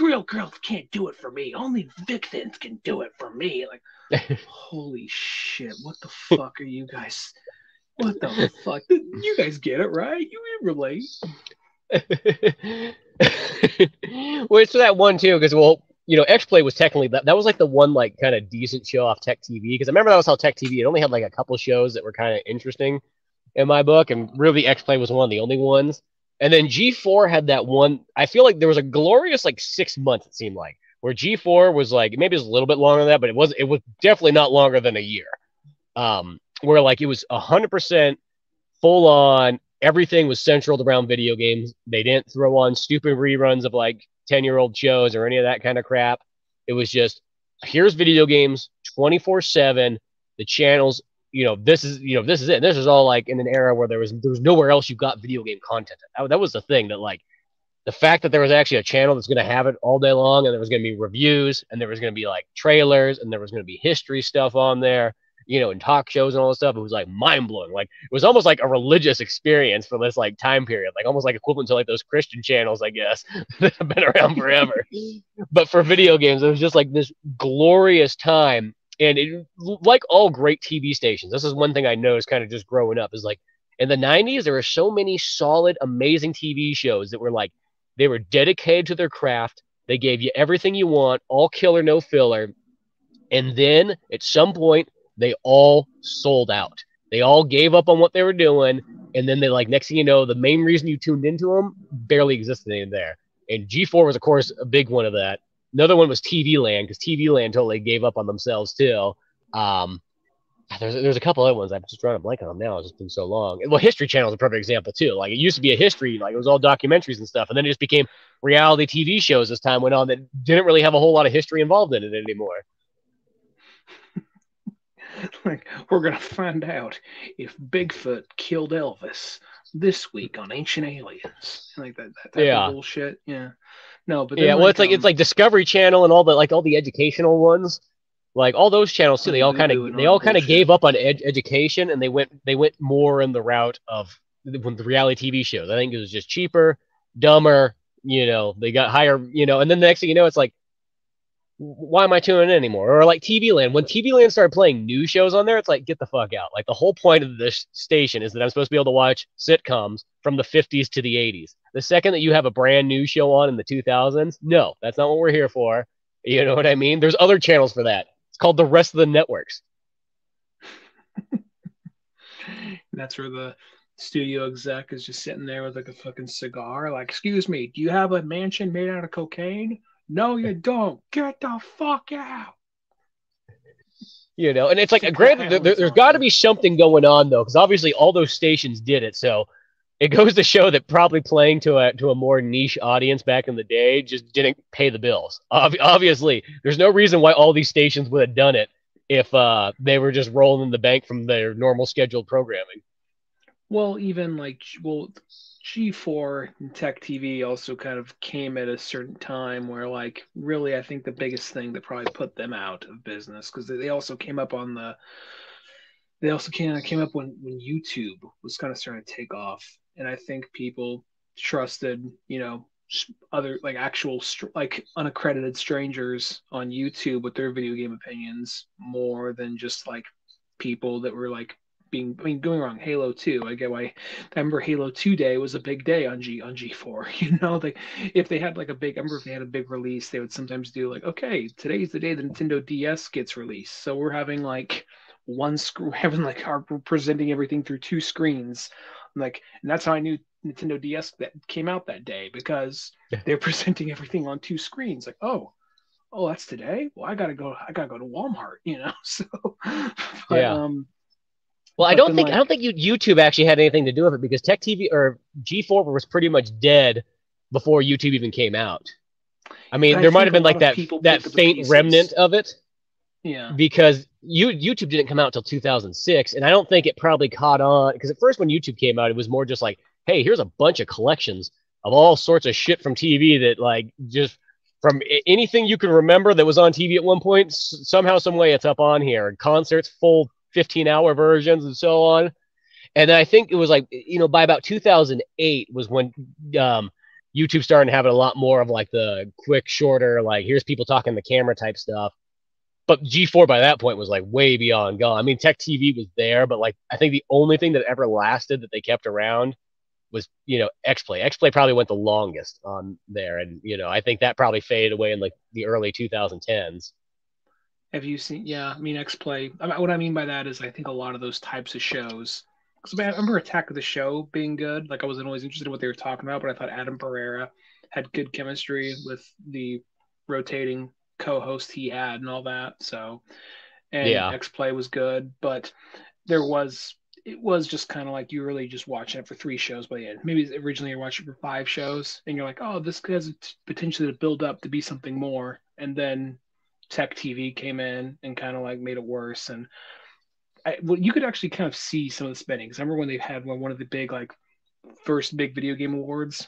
real girls can't do it for me, only vixens can do it for me. Like holy shit, what the fuck are you guys, what the fuck, you guys get it, right? You relate. Well, it's that one too, because X-Play was technically that was like the one like kind of decent show off Tech TV, because I remember that was how Tech TV, it only had like a couple shows that were kind of interesting in my book, and really X-Play was one of the only ones. And then G4 had that one. I feel like there was a glorious like 6 months, it seemed like, where G4 was like, maybe it was a little bit longer than that, but it was definitely not longer than a year. Where like it was 100% full on. Everything was centered around video games. They didn't throw on stupid reruns of like 10-year-old shows or any of that kind of crap. It was just, here's video games 24/7. The channels, this is it. This is all like in an era where there was nowhere else you got video game content. That was the thing, that like the fact that there was actually a channel that's going to have it all day long, and there was going to be reviews, and there was going to be like trailers, and there was going to be history stuff on there, and talk shows and all this stuff. It was like mind blowing. Like it was almost like a religious experience for this like time period, like almost like equivalent to like those Christian channels, I guess, that have been around forever. But for video games, it was just like this glorious time. And it, like all great TV stations, this is one thing I noticed kind of just growing up, is like in the 90s, there were so many solid, amazing TV shows that were like, they were dedicated to their craft. They gave you everything you want, all killer, no filler. And then at some point, they all sold out. They all gave up on what they were doing. And then they like, next thing you know, the main reason you tuned into them barely existed in there. And G4 was, of course, a big one of that. Another one was TV Land, because TV Land totally gave up on themselves too. There's a couple other ones I'm just drawing a blank on them now. It's just been so long. Well, History Channel is a perfect example too. Like it used to be a history, like it was all documentaries and stuff, and then it just became reality TV shows as time went on that didn't really have a whole lot of history involved in it anymore. Like we're gonna find out if Bigfoot killed Elvis this week on Ancient Aliens, like that type of bullshit. Yeah, no, but yeah, well, it's like Discovery Channel and all the educational ones. Like all those channels too, they all kind of gave up on education, and they went more in the route of the reality TV shows. I think it was just cheaper, dumber. They got higher. And then the next thing you know, it's like, why am I tuning in anymore? Or like TV Land. When TV Land started playing new shows on there, it's like, get the fuck out. Like the whole point of this station is that I'm supposed to be able to watch sitcoms from the 50s to the 80s. The second that you have a brand new show on in the 2000s, no, that's not what we're here for. You know what I mean? There's other channels for that. It's called the rest of the networks. That's where the studio exec is just sitting there with like a fucking cigar. Like, excuse me, do you have a mansion made out of cocaine? No, you don't. Get the fuck out. And it's like, granted, there's got to be something going on though, because obviously all those stations did it. So it goes to show that probably playing to a more niche audience back in the day just didn't pay the bills. Obviously, there's no reason why all these stations would have done it if they were just rolling in the bank from their normal scheduled programming. Well, even like, well, G4 and Tech TV also kind of came at a certain time where, like, really, I think the biggest thing that probably put them out of business, because they also came up on the, they also came up when YouTube was kind of starting to take off, and I think people trusted, other like actual like unaccredited strangers on YouTube with their video game opinions more than just like people that were like being, I mean, going wrong. Halo 2, I get why. I remember Halo 2 day was a big day on G4. They, if they had like a big, I remember if they had a big release, they would sometimes do like, okay, today's the day the Nintendo DS gets released, so we're having like one screen, having like we're presenting everything through two screens, like, and that's how I knew Nintendo DS that came out that day, because they're presenting everything on two screens. Like, oh, that's today. Well, I gotta go to Walmart, So, but Yeah. Well, I but don't then think like, YouTube actually had anything to do with it, because Tech TV or G4 was pretty much dead before YouTube even came out. I mean, I there might think have a been lot like of that people that picked up the faint pieces. remnant of it, Yeah. because YouTube didn't come out until 2006, and I don't think it probably caught on, because at first when YouTube came out, it was more just like, hey, here's a bunch of collections of all sorts of shit from TV that, like, just from anything you can remember that was on TV at one point, somehow, some way, it's up on here. Concerts, full 15-hour versions, and so on. And then I think it was like, by about 2008 was when YouTube started having a lot more of like the quick, shorter, like, here's people talking the camera type stuff. But G4 by that point was like way beyond gone. I mean, Tech TV was there, but like, I think the only thing that ever lasted that they kept around was, XPlay. XPlay probably went the longest on there. And, I think that probably faded away in like the early 2010s. Have you seen? Yeah, I mean, XPlay. What I mean by that is, I think a lot of those types of shows. Because I remember Attack of the Show being good. Like, I wasn't always interested in what they were talking about, but I thought Adam Pereira had good chemistry with the rotating co-host he had and all that. So, and Yeah. XPlay was good, but it was just kind of like you were really just watching it for three shows by the end. Maybe originally you're watching it for five shows, and you're like, oh, this has potentially to build up to be something more, and then Tech TV came in and kind of like made it worse. And you could actually kind of see some of the spending. Because I remember when they had one of the big, like, first big video game awards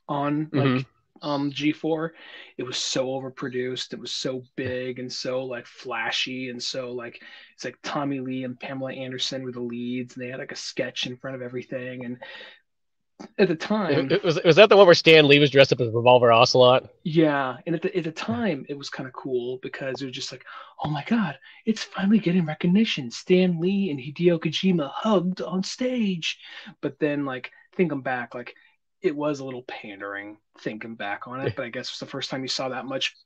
on like G4, it was so overproduced. It was so big and so like flashy, and so like it's like Tommy Lee and Pamela Anderson were the leads, and they had like a sketch in front of everything. And at the time, Was that the one where Stan Lee was dressed up as Revolver Ocelot? yeah, and at the time, it was kind of cool because it was just like, oh my god, it's finally getting recognition. Stan Lee and Hideo Kojima hugged on stage. But then, like, thinking back, like, it was a little pandering thinking back on it. But I guess it was the first time you saw that much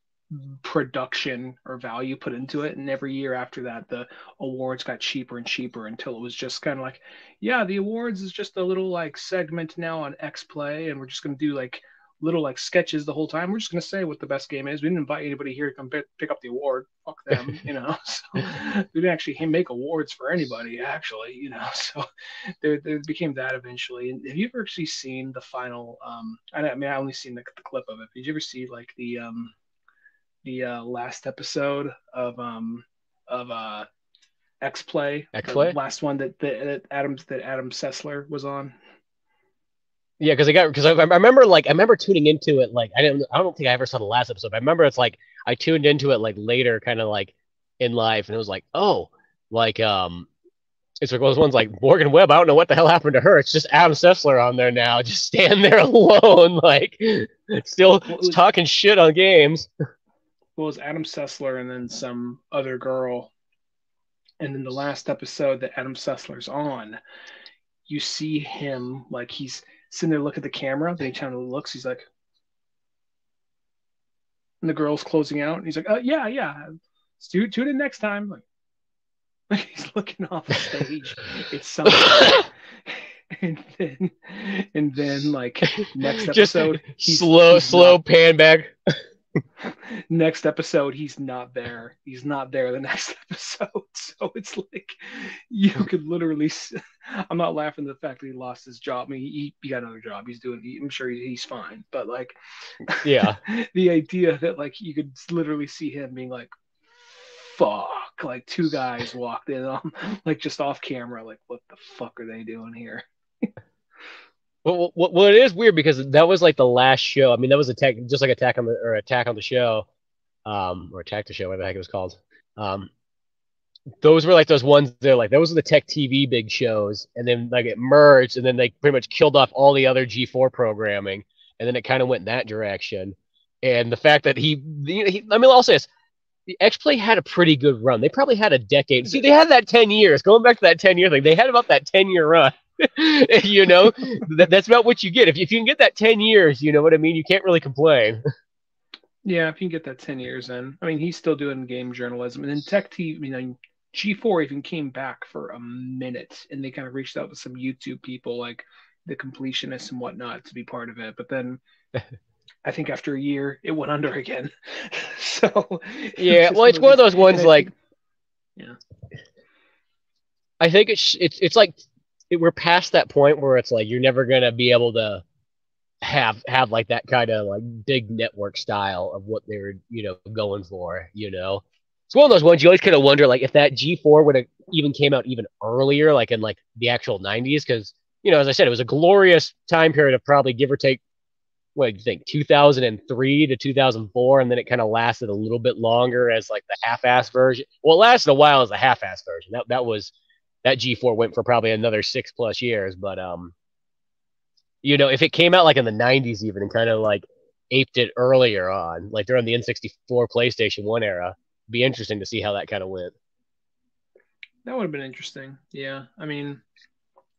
production or value put into it. And every year after that, the awards got cheaper and cheaper until it was just kind of like, yeah, the awards is just a little like segment now on X Play, and we're just going to do like little like sketches the whole time. We're just going to say what the best game is. We didn't invite anybody here to come pick up the award. Fuck them, So we didn't actually make awards for anybody, actually, So there became that eventually. And have you ever actually seen the final? I mean, I only seen the clip of it. Did you ever see like the last episode of X Play, the last one that Adam Sessler was on? Yeah, because I remember tuning into it, like, I don't think I ever saw the last episode. But I remember it's like I tuned into it like later, kind of like in life, and it was like, oh, like it's like those ones like Morgan Webb. I don't know what the hell happened to her. It's just Adam Sessler on there now, just standing there alone, like still talking shit on games. Well, it was Adam Sessler and then some other girl. And then the last episode that Adam Sessler's on, you see him like he's sitting there looking at the camera. Then he kind of looks. He's like, and the girl's closing out. And he's like, yeah. Let's tune in next time. Like he's looking off the stage. It's something. and then like next episode, just slow pan back. Next episode, he's not there. He's not there the next episode. So it's like you could literally. I'm not laughing at the fact that he lost his job. I mean, he got another job. He's doing. I'm sure he's fine. But like, Yeah. the idea that like you could literally see him being like, "Fuck!" Like two guys walked in on like just off camera. Like, what the fuck are they doing here? Well, it is weird because that was like the last show. I mean, that was just like Attack on the Show, or Attack the Show, whatever the heck it was called. Um, those were like those ones. They're like those are the Tech TV big shows, and then like it merged, and then they pretty much killed off all the other G4 programming, and then it kind of went in that direction. And the fact that I mean, I'll say this: the X Play had a pretty good run. They probably had a decade. See, they had that 10 years. Going back to that 10-year thing, they had about that 10-year run. You know, that's about what you get. If you can get that 10 years, you know what I mean? You can't really complain. Yeah, if you can get that 10 years in. I mean, he's still doing game journalism. And then Tech TV, G4 even came back for a minute and they kind of reached out to some YouTube people like the completionists and whatnot to be part of it. But then I think after a year, it went under again. So, yeah, well, it's one of those ones like, yeah, I think it's like we're past that point where it's like you're never gonna be able to have like that kind of like big network style of what they were going for. It's one of those ones you always kind of wonder like if that G4 would have even came out even earlier, like in like the actual 90s, because as I said, it was a glorious time period of probably give or take what do you think 2003 to 2004, and then it kind of lasted a little bit longer as like the half-ass version. Well, it lasted a while as a half-ass version. That G4 went for probably another 6+ years. But if it came out like in the 90s even and kind of like aped it earlier on, like during the N64 PlayStation 1 era, it'd be interesting to see how that kind of went. That would have been interesting. Yeah. I mean,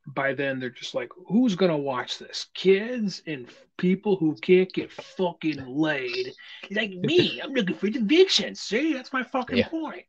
by then they're just like, who's gonna watch this? Kids and people who can't get fucking laid. Like me. I'm looking for division. See, that's my fucking point.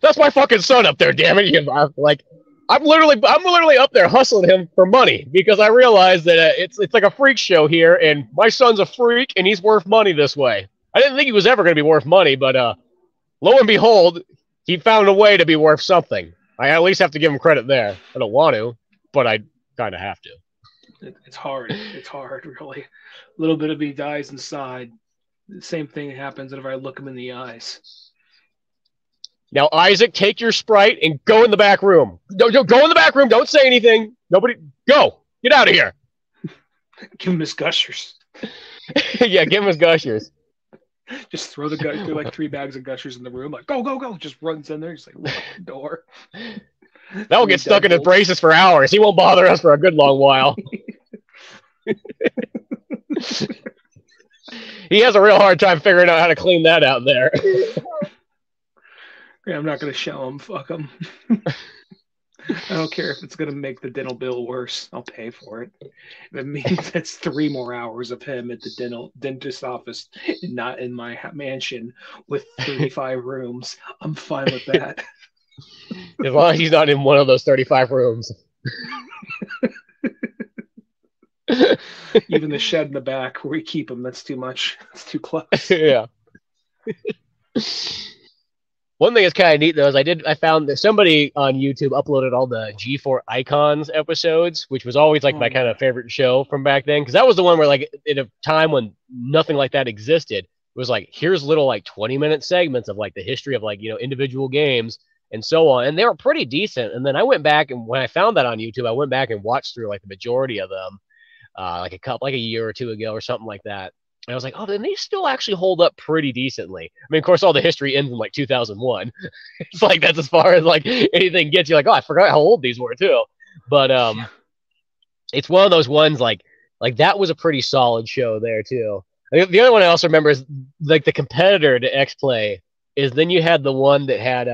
That's my fucking son up there, damn it. Like I'm literally up there hustling him for money because I realize that it's like a freak show here, and my son's a freak and he's worth money this way. I didn't think he was ever going to be worth money, but lo and behold, he found a way to be worth something. I at least have to give him credit there. I don't want to, but I kind of have to. It's hard. It's hard, really. A little bit of me dies inside. The same thing happens if I look him in the eyes. Now, Isaac, take your Sprite and go in the back room. Go in the back room. Don't say anything. Nobody, go. Get out of here. Give him his gushers. Yeah, give him his gushers. Just throw like 3 bags of gushers in the room. Like, go, go, go. Just runs in there. Just like, lock the door. That will get stuck in his braces for hours. He won't bother us for a good long while. He has a real hard time figuring out how to clean that out there. Yeah, I'm not going to show him. Fuck him. I don't care if it's going to make the dental bill worse. I'll pay for it. If it means that's 3 more hours of him at the dentist office and not in my mansion with 35 rooms, I'm fine with that. As long as he's not in one of those 35 rooms. Even the shed in the back where we keep him, that's too much. It's too close. Yeah. One thing that's kind of neat though is I found that somebody on YouTube uploaded all the G4 Icons episodes, which was always like my kind of favorite show from back then, because that was the one where like in a time when nothing like that existed, it was like here's little like 20-minute segments of like the history of like individual games and so on, and they were pretty decent. And then I went back, and when I found that on YouTube, I went back and watched through like the majority of them, like a year or two ago or something like that. And I was like, oh, then they still actually hold up pretty decently. I mean, of course, all the history ends in like 2001. It's like that's as far as like anything gets. You're like, oh, I forgot how old these were too. But it's one of those ones like that was a pretty solid show there too. The other one I also remember is like the competitor to X Play is then you had the one that had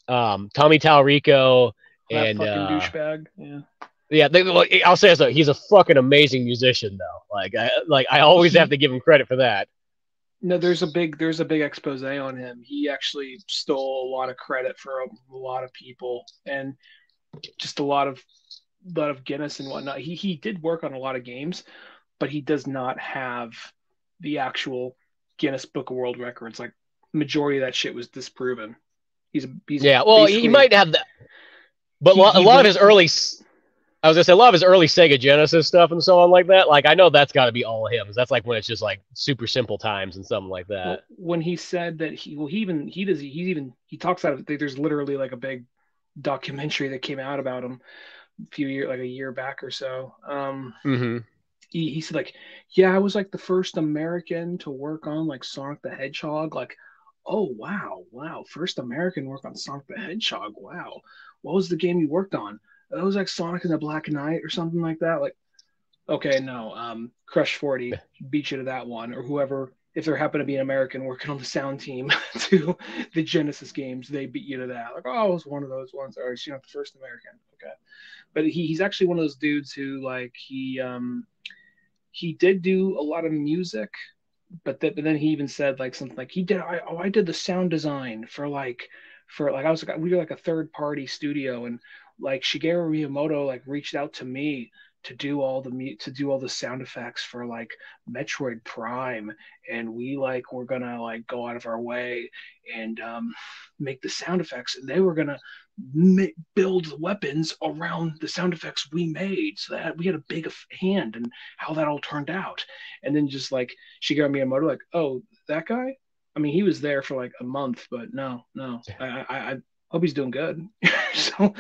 Tommy Talrico and that fucking douchebag. Yeah. Yeah, I'll say this though, he's a fucking amazing musician though. I always have to give him credit for that. No, there's a big expose on him. He actually stole a lot of credit for a lot of people and just a lot of Guinness and whatnot. He did work on a lot of games, but he does not have the actual Guinness Book of World Records. Like majority of that shit was disproven. He's Yeah, well, he basically might have that, but a he lot of went his early, I was gonna say a lot of his early Sega Genesis stuff and so on like that. Like I know that's got to be all him. That's like when it's just like super simple times and something like that. well when he said that he talks out of it. There's literally like a big documentary that came out about him a year back or so. Mm-hmm. He said like, yeah, I was like the first American to work on like Sonic the Hedgehog. Like, oh wow, first American work on Sonic the Hedgehog. Wow, what was the game you worked on? It was like Sonic and the Black Knight or something like that. Like, okay, no, Crush 40 beat you to that one, or whoever. If there happened to be an American working on the sound team to the Genesis games, they beat you to that. Like, oh, it was one of those ones. Or you're not the first American. Okay, but he's actually one of those dudes who like he did do a lot of music, but then he even said like something like I did the sound design for like we were like a third party studio, and like Shigeru Miyamoto like reached out to me to do all the sound effects for like Metroid Prime, and we like were gonna like go out of our way and make the sound effects, and they were gonna build weapons around the sound effects we made, so that we had a big hand in how that all turned out. And then just like Shigeru Miyamoto, like, oh, that guy. I mean, he was there for like a month, but no, I hope he's doing good. so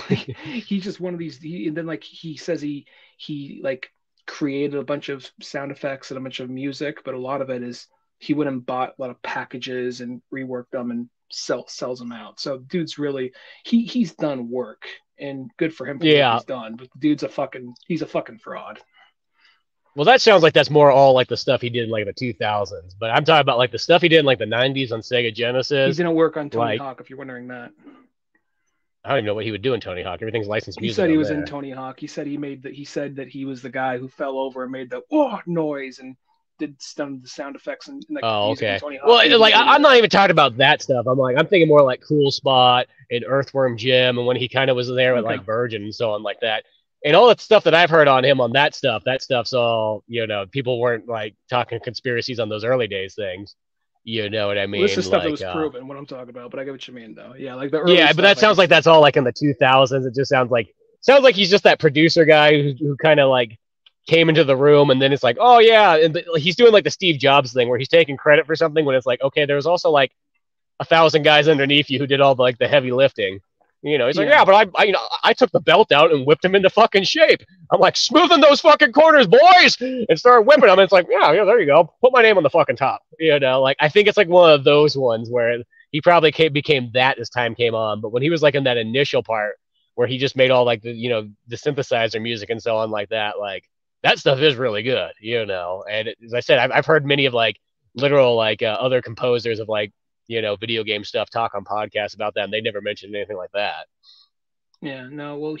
he's just one of these. And then like he says he like created a bunch of sound effects and a bunch of music, but a lot of it is he went and bought a lot of packages and reworked them and sells them out. So dude's really he's done work, and good for him for what he's done. But the dude's he's a fucking fraud. Well, that sounds like that's more all like the stuff he did in like the 2000s. But I'm talking about like the stuff he did in like the 90s on Sega Genesis. He's gonna work on Tony Hawk, if you're wondering that. I don't even know what he would do in Tony Hawk. Everything's licensed music. He said he was in Tony Hawk. He said he said that he was the guy who fell over and made the noise and did the sound effects and like music in Tony Hawk. Well, like I'm not even talking about that stuff. I'm thinking more like Cool Spot and Earthworm Jim, and when he kind of was there with like Virgin and so on like that. And all that stuff that I've heard on him on that stuff's all, people weren't like talking conspiracies on those early days things. You know what I mean? Well, this is stuff that was proven, what I'm talking about, but I get what you mean though. Yeah, like the early but that sounds like that's all like in the 2000s. It just sounds like he's just that producer guy who kind of like came into the room, and then it's like, oh yeah, and he's doing like the Steve Jobs thing where he's taking credit for something when it's like, okay, there was also like 1,000 guys underneath you who did all the heavy lifting. He's like, yeah, but I took the belt out and whipped him into fucking shape. I'm like, smoothing those fucking corners, boys, and start whipping them. And it's like, yeah, there you go. Put my name on the fucking top. Like I think it's like one of those ones where he probably became that as time came on. But when he was like in that initial part where he just made all like the synthesizer music and so on like that, like that stuff is really good, And as I said, I've heard many of like literal like other composers of like video game stuff talk on podcasts about that, and they never mentioned anything like that. Yeah, no, well,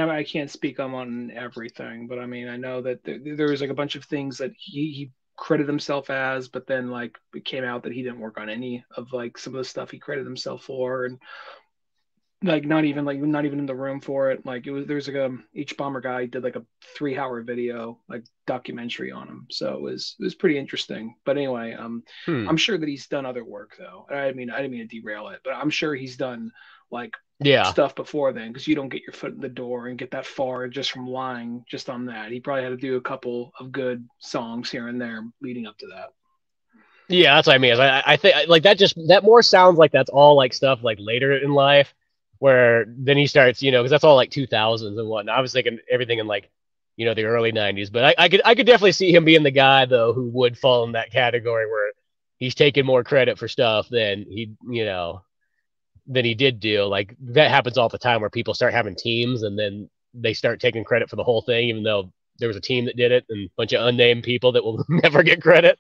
I can't speak on everything, but I mean, I know that there was like a bunch of things that he credited himself as, but then like it came out that he didn't work on any of like some of the stuff he credited himself for, and like not even in the room for it. Like there's like a H Bomber guy did like a 3-hour video like documentary on him, so it was pretty interesting. But anyway, I'm sure that he's done other work though. I didn't mean to derail it, but I'm sure he's done like stuff before then, because you don't get your foot in the door and get that far just from lying just on that. He probably had to do a couple of good songs here and there leading up to that. Yeah, that's what I mean. I think like that more sounds like that's all like stuff like later in life, where then he starts, because that's all like 2000s and whatnot. I was thinking everything in like, the early 90s, but I could definitely see him being the guy though who would fall in that category where he's taking more credit for stuff than he did do. Like that happens all the time where people start having teams and then they start taking credit for the whole thing, even though there was a team that did it and a bunch of unnamed people that will never get credit.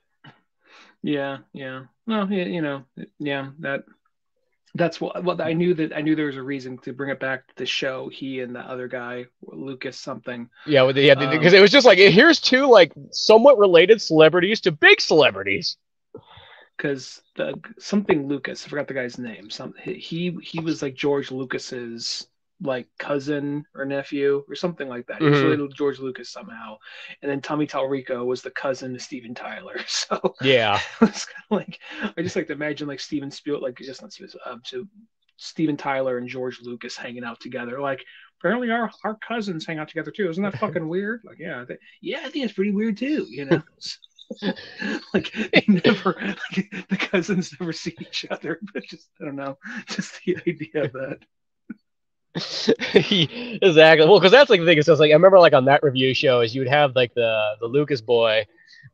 Yeah. Well, that's what I knew there was a reason to bring it back to the show. He and the other guy, Lucas something. Yeah, because it was just like, here's two like somewhat related celebrities to big celebrities. Because something Lucas, I forgot the guy's name. He was like George Lucas's like cousin or nephew or something like that. He was Hmm. related to George Lucas somehow, and then Tommy Talrico was the cousin to Steven Tyler. So Yeah. it's kind of like I just like to imagine like Steven Spiel, like just not Steven, so Steven Tyler and George Lucas hanging out together. Like apparently our cousins hang out together too. Isn't that fucking weird? Like yeah, I think it's pretty weird too. You know. Like they never like, the cousins never see each other, but just I don't know, just the idea of that. Exactly. Well, because that's like the thing. Is just like I remember, like on that review show, is you would have like the Lucas boy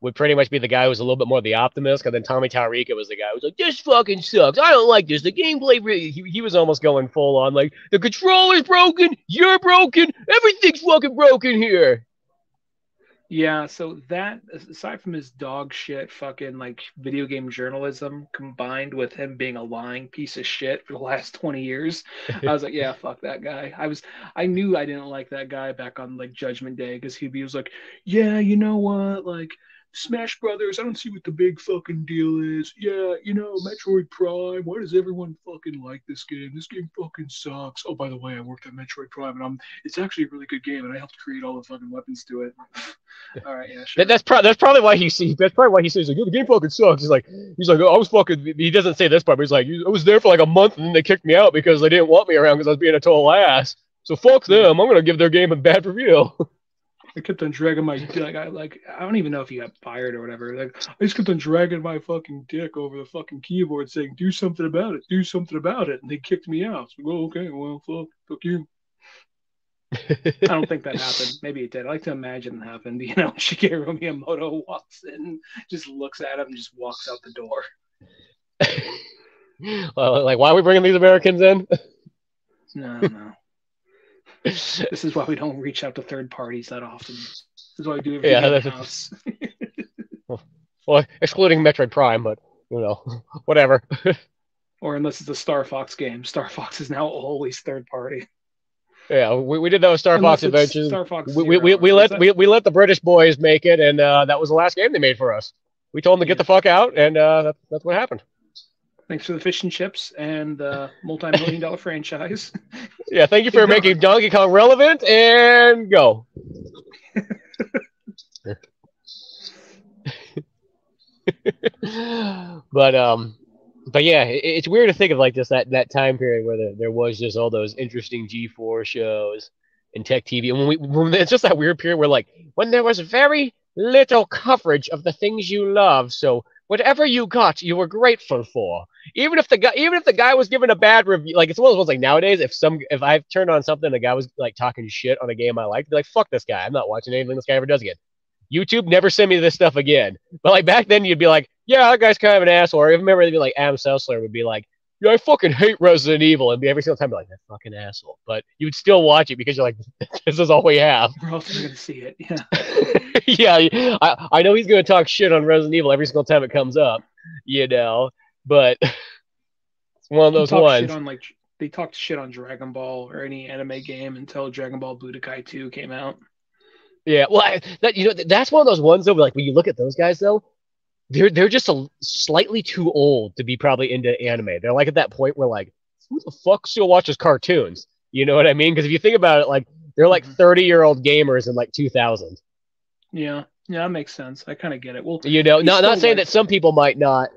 would pretty much be the guy who was a little bit more the optimist, and then Tommy Tallarico was the guy who was like, "This fucking sucks. I don't like this. The gameplay." He was almost going full on like, "The controller's broken. You're broken. Everything's fucking broken here." Yeah, so that aside from his dog shit fucking like video game journalism combined with him being a lying piece of shit for the last 20 years, I was like, yeah, fuck that guy. I knew I didn't like that guy back on like Judgment Day because he was like, yeah, you know what? Like Smash Brothers, I don't see what the big fucking deal is. Yeah, Metroid Prime, why does everyone fucking like this game? This game fucking sucks. Oh, by the way, I worked at Metroid Prime and it's actually a really good game and I helped create all the fucking weapons to it. All right, yeah, sure. That's probably why that's probably why he says like, "Yo, the game fucking sucks." He's like, "Oh, I was fucking." He doesn't say this part, but he's like, "I was there for like a month and then they kicked me out because they didn't want me around because I was being a total ass. So fuck Yeah. them. I'm gonna give their game a bad review." I kept on dragging my dick. I don't even know if he got fired or whatever. Like I just kept on dragging my fucking dick over the fucking keyboard saying, "Do something about it. Do something about it." And they kicked me out. So, oh, okay, well, fuck you. I don't think that happened. Maybe it did. I like to imagine it happened. Shigeru Miyamoto walks in, just looks at him, and just walks out the door. Well, like, why are we bringing these Americans in? No, no. This is why we don't reach out to third parties that often. This is why we do everything Yeah, in that's house. well, excluding Metroid Prime, but whatever. Or unless it's a Star Fox game. Star Fox is now always third party. Yeah, we did that with Star Fox Unless it's Adventures. Star Fox We, we, Zero. we, we Was let that? we let the British boys make it, and that was the last game they made for us. We told them to get Yeah. the fuck out, and that's what happened. Thanks for the fish and chips and the multi-million-dollar franchise. Yeah, thank you You're for gone. making Donkey Kong relevant, and go. but but yeah, it's weird to think of like just that time period where there was just all those interesting G4 shows and Tech TV, and when it's just that weird period where like when there was very little coverage of the things you love, so whatever you got, you were grateful for. Even if the guy was given a bad review, like it's one of those ones like nowadays, if I've turned on something and the guy was like talking shit on a game I liked, be like, fuck this guy, I'm not watching anything this guy ever does again. YouTube, never send me this stuff again. But like back then, you'd be like, yeah, that guy's kind of an asshole. Or I remember they'd be like, Adam Sessler would be like, yeah, I fucking hate Resident Evil, and be every single time be like, that fucking asshole. But you would still watch it because you're like, this is all we have. We're also going to see it. Yeah. Yeah, I know he's gonna talk shit on Resident Evil every single time it comes up, but it's one of He those talked shit ones. on like they talked shit on Dragon Ball or any anime game until Dragon Ball Budokai 2 came out. Yeah, well, that's one of those ones though. Like when you look at those guys though, they're just slightly too old to be probably into anime. They're like at that point where like, who the fuck still watches cartoons? You know what I mean? Because if you think about it, like they're like 30-year-old gamers in like 2000. Yeah, that makes sense. I kind of get it. Well, Not saying that some people might not,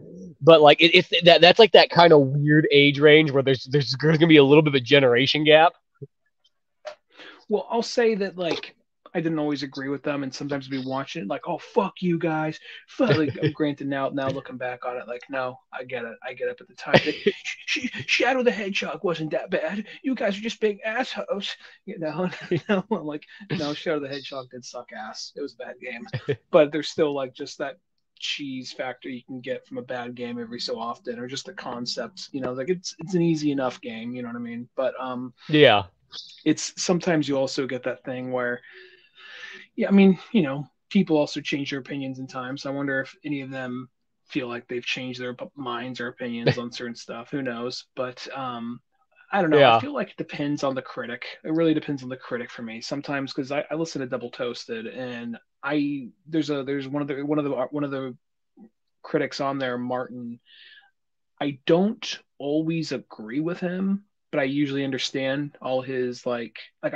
but like that's like that kind of weird age range where there's gonna be a little bit of a generation gap. Well, I'll say that like I didn't always agree with them, and sometimes we watch it like, oh fuck you guys. Fuck. Like, granted, now looking back on it, like no, I get it. At the time, Shadow the Hedgehog wasn't that bad. You guys are just big assholes, I'm like, no, Shadow the Hedgehog did suck ass. It was a bad game, but there's still like just that cheese factor you can get from a bad game every so often, or just the concept. Like it's an easy enough game. You know what I mean? But Yeah. it's sometimes you also get that thing where, yeah, I mean, people also change their opinions in time. So I wonder if any of them feel like they've changed their minds or opinions on certain stuff. Who knows? But I don't know. I Yeah. feel like it depends on the critic. It really depends on the critic for me. Sometimes because I listen to Double Toasted, and there's one of the critics on there, Martin. I don't always agree with him, but I usually understand all his I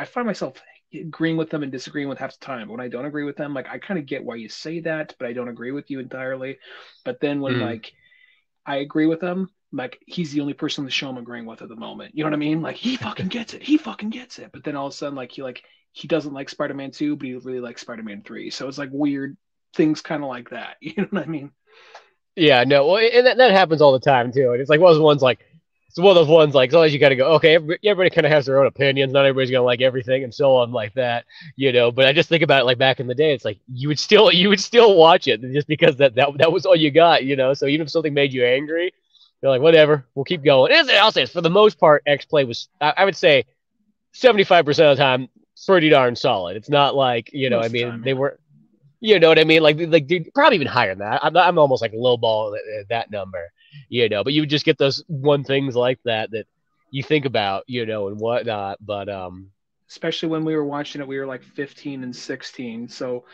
find myself agreeing with them and disagreeing with half the time. When I don't agree with them, like I kind of get why you say that, but I don't agree with you entirely. But then when Mm. like I agree with him, like he's the only person in the show I'm agreeing with at the moment. You know what I mean? Like he fucking gets it. He fucking gets it. But then all of a sudden, he doesn't like Spider-Man 2, but he really likes Spider-Man 3. So it's like weird things kind of like that. You know what I mean? Yeah, no, well, and that happens all the time too. And it's like one of those ones like it's one of those ones like sometimes you got to go, okay, everybody kind of has their own opinions. Not everybody's gonna like everything and so on like that, you know. But I just think about it like back in the day, it's like you would still watch it just because that was all you got, you know. So even if something made you angry, you're like, whatever, we'll keep going. And I'll say this, for the most part, X Play was I would say 75% of the time pretty darn solid. It's not like I Most of the mean, time, they yeah. were. You know what I mean? Like dude, probably even higher than that. I'm almost like low ball at that number, you know. But you would just get those one things like that you think about, you know, and whatnot. But Especially when we were watching it, we were like 15 and 16. So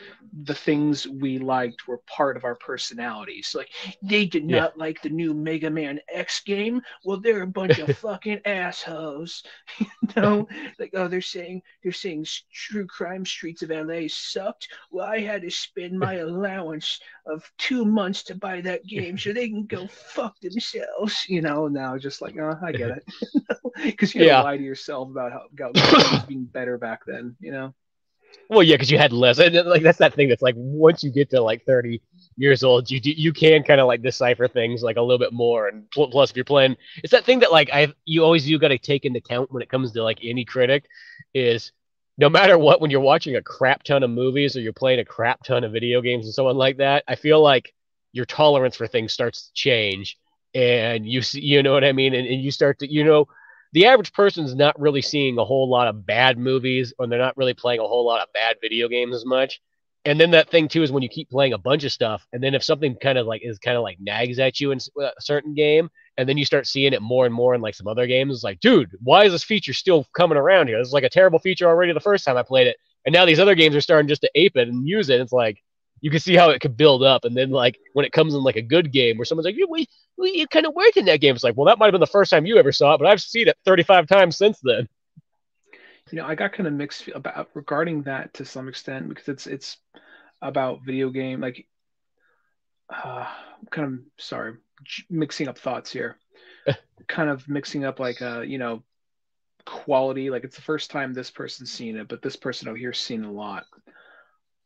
the things we liked were part of our personalities. Like, they did yeah, not like the new Mega Man X game. Well, they're a bunch of fucking assholes. No, like, oh, they're saying True Crime Streets of LA sucked. Well, I had to spend my allowance of 2 months to buy that game, so they can go fuck themselves. Now just like, oh, I get it. Because you had to yeah. lie to yourself about how games being better back then. Well, yeah, because you had less. And like that's that thing that's like once you get to like 30 years old, you can kind of like decipher things like a little bit more. And plus, if you're playing, it's that thing that like you always got to take into account when it comes to like any critic is no matter what, when you're watching a crap ton of movies or you're playing a crap ton of video games and so on like that, I feel like your tolerance for things starts to change, and you see, you know what I mean, and you start to the average person's not really seeing a whole lot of bad movies, or they're not really playing a whole lot of bad video games as much. And then that thing too is when you keep playing a bunch of stuff, and then if something kind of like nags at you in a certain game, and then you start seeing it more and more in like some other games, it's like, dude, why is this feature still coming around here? This is like a terrible feature already the first time I played it, and now these other games are starting just to ape it and use it. It's like you can see how it could build up, and then like when it comes in like a good game where someone's like, you kind of worked in that game. It's like, well, that might have been the first time you ever saw it, but I've seen it 35 times since then. I got kind of mixed about regarding that to some extent, because it's about video game, like, kind of sorry, mixing up thoughts here, kind of mixing up like quality. Like, it's the first time this person's seen it, but this person over here's seen it a lot.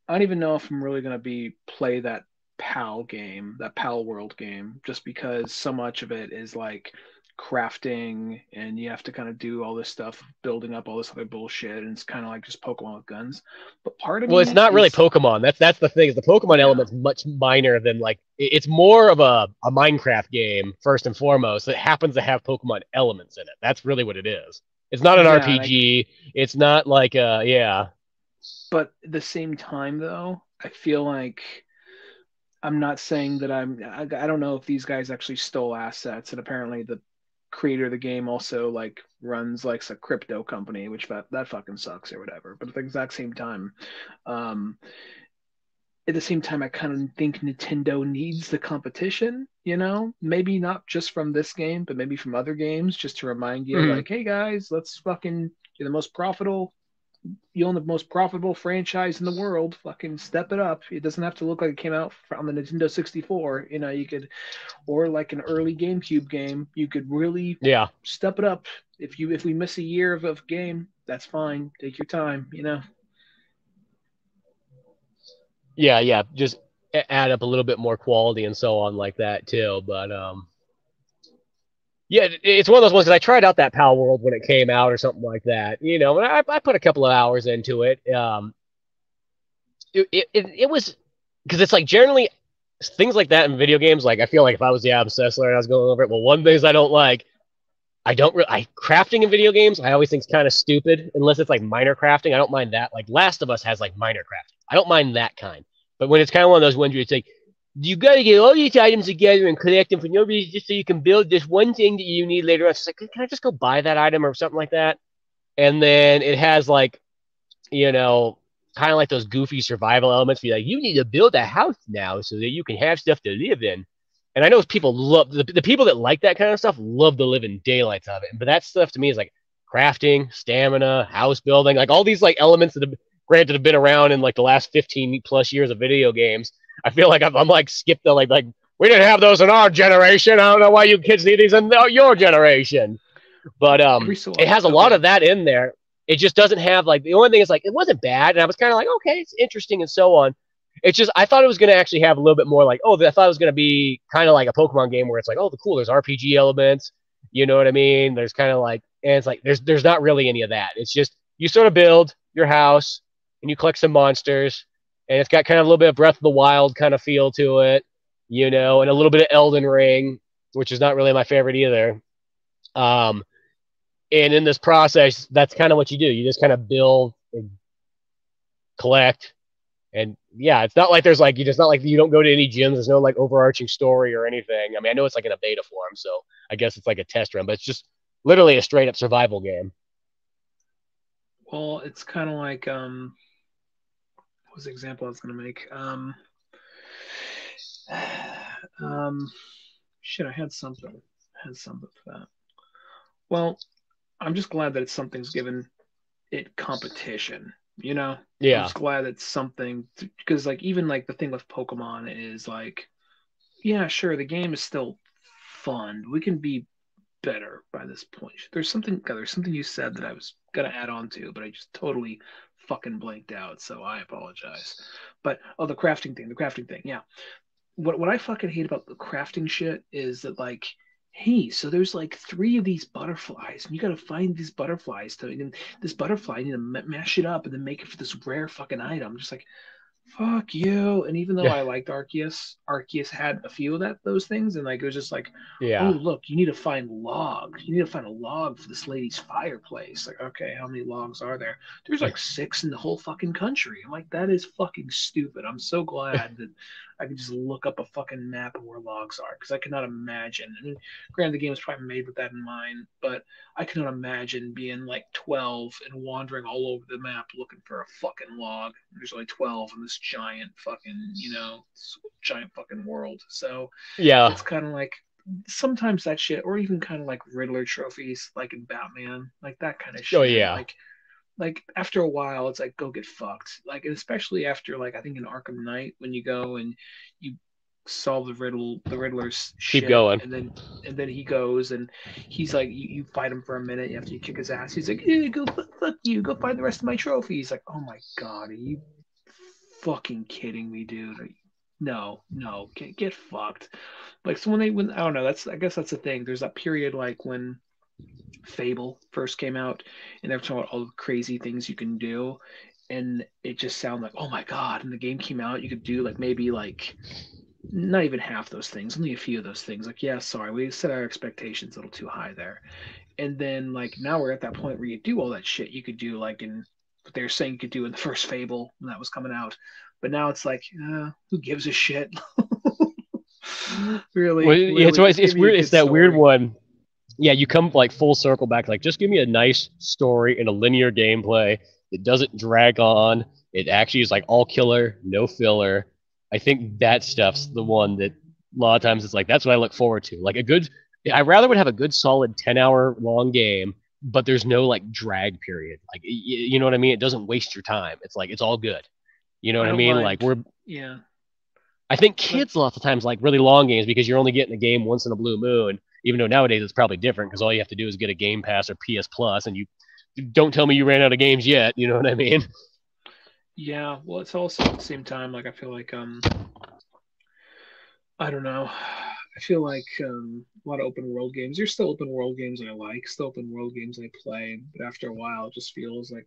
I don't even know if I'm really gonna play that PAL game, that PAL World game, just because so much of it is like crafting, and you have to kind of do all this stuff, building up all this other bullshit, and it's kind of like just Pokemon with guns. But part of Well, it's me not really is, Pokemon. That's the thing. Is the Pokemon yeah, element's much minor than like it's more of a Minecraft game first and foremost that happens to have Pokemon elements in it. That's really what it is. It's not an yeah, and I, RPG. It's not like yeah. but at the same time though, I feel like I'm not saying that I don't know if these guys actually stole assets, and apparently the creator of the game also like runs like a crypto company, which that fucking sucks or whatever. But at the exact same time, um, I kind of think Nintendo needs the competition. Maybe not just from this game, but maybe from other games, just to remind you, Mhm. like, hey guys, let's fucking you're the most profitable. You own the most profitable franchise in the world. Fucking step it up. It doesn't have to look like it came out on the Nintendo 64. You could, or like an early GameCube game. You could really Yeah. step it up. If we miss a year of game, that's fine. Take your time. Yeah, yeah. Just add up a little bit more quality and so on like that too. But yeah, it's one of those ones that I tried out that Pal World when it came out or something like that. And I put a couple of hours into it. It was because it's like generally things like that in video games. Like I feel like if I was the Adam Sessler and I was going over it, well, one things I don't like, crafting in video games. I always think is kind of stupid unless it's like minor crafting. I don't mind that. Like Last of Us has like minor crafting. I don't mind that kind. But when it's kind of one of those ones where it's like you got to get all these items together and collect them for no reason, just so you can build this one thing that you need later on. It's like, can I just go buy that item or something like that? And then it has like you know, kind of like those goofy survival elements. Be like, you need to build a house now so that you can have stuff to live in. And I know people love the people that like that kind of stuff love the living daylights of it. But that stuff to me is like crafting, stamina, house building, like all these like elements that have granted have been around in like the last 15 plus years of video games. I feel like I'm like skipped the like we didn't have those in our generation. I don't know why you kids need these in your generation. But Every so it has a oh, lot of good. that in there. It just doesn't have like the only thing is like it wasn't bad, and I was kind of like okay, it's interesting and so on. It's just I thought it was going to actually have a little bit more like I thought it was going to be kind of like a Pokemon game where it's like the cool there's RPG elements, you know what I mean? There's kind of like and it's like there's not really any of that. It's just you sort of build your house and you collect some monsters, and it's got kind of a little bit of Breath of the Wild kind of feel to it, you know, and a little bit of Elden Ring, which is not really my favorite either. Um, and in this process, that's kind of what you do. You just kind of build and collect. And yeah, it's not like there's like, it's not like you don't go to any gyms. There's no like overarching story or anything. I mean, I know it's like in a beta form, so I guess it's like a test run, but it's just literally a straight up survival game. Well, it's kind of like what was the example I was going to make? Um, shit, I had something for that. Well, I'm just glad that it's something's given it competition. You know, I'm Yeah. just glad it's something because like even like the thing with Pokemon is like, yeah, sure, the game is still fun. We can be better by this point. There's something you said that I was gonna add on to, but I just totally fucking blanked out. So I apologize. But the crafting thing, yeah. What I fucking hate about the crafting shit is that like, hey, so there's like three of these butterflies, and you gotta find these butterflies to, and this butterfly, you need to mash it up and then make it for this rare fucking item. Just like, fuck you. And even though Yeah. I liked Arceus had a few of those things, and like it was just like, oh Yeah. look, you need to find logs. You need to find a log for this lady's fireplace. Like, okay, how many logs are there? There's like six in the whole fucking country. I'm like, that is fucking stupid. I'm so glad that I can just look up a fucking map of where logs are because I cannot imagine. I mean, granted, the game was probably made with that in mind, but I cannot imagine being like 12 and wandering all over the map looking for a fucking log. There's only 12 in this giant fucking, giant fucking world. So Yeah. it's kind of like sometimes that shit, or even kind of like Riddler trophies, like in Batman, like that kind of Oh shit. yeah. Like after a while, it's like go get fucked. Like especially after like I think in Arkham Knight when you go and you solve the Riddler's Keep shit, going. and then he goes and he's like you fight him for a minute after you kick his ass. He's like, go fuck you, go find the rest of my trophies. Like, oh my god, are you fucking kidding me, dude? No, no, get fucked. Like so when I don't know, I guess that's the thing. There's that period like when Fable first came out, and they're talking about all the crazy things you can do, and it just sounded like, oh my god! And the game came out, you could do like maybe like not even half those things, only a few of those things. Like, yeah, sorry, we set our expectations a little too high there. And then like now we're at that point where you do all that shit you could do like in what they're saying you could do in the first Fable when that was coming out. But now it's like, who gives a shit? Well, Really, it's really, just it's give me a weird. It's good that weird story. one. Yeah, you come like full circle back. Like, just give me a nice story and a linear gameplay. It doesn't drag on. It actually is like all killer, no filler. I think that stuff's the one that a lot of times it's like that's what I look forward to. Like a good, I rather would have a good solid 10-hour long game, but there's no like drag period. Like you know what I mean? It doesn't waste your time. It's like it's all good. You know what I I don't mean? Like mind. we're Yeah, I think but kids lots of times like really long games because you're only getting a game once in a blue moon. Even though nowadays it's probably different because all you have to do is get a Game Pass or PS Plus, and you don't tell me you ran out of games yet. You know what I mean? yeah, well, it's also at the same time like I feel like I don't know. I feel like a lot of open world games. There's still open world games I like, still open world games I play, but after a while, it just feels like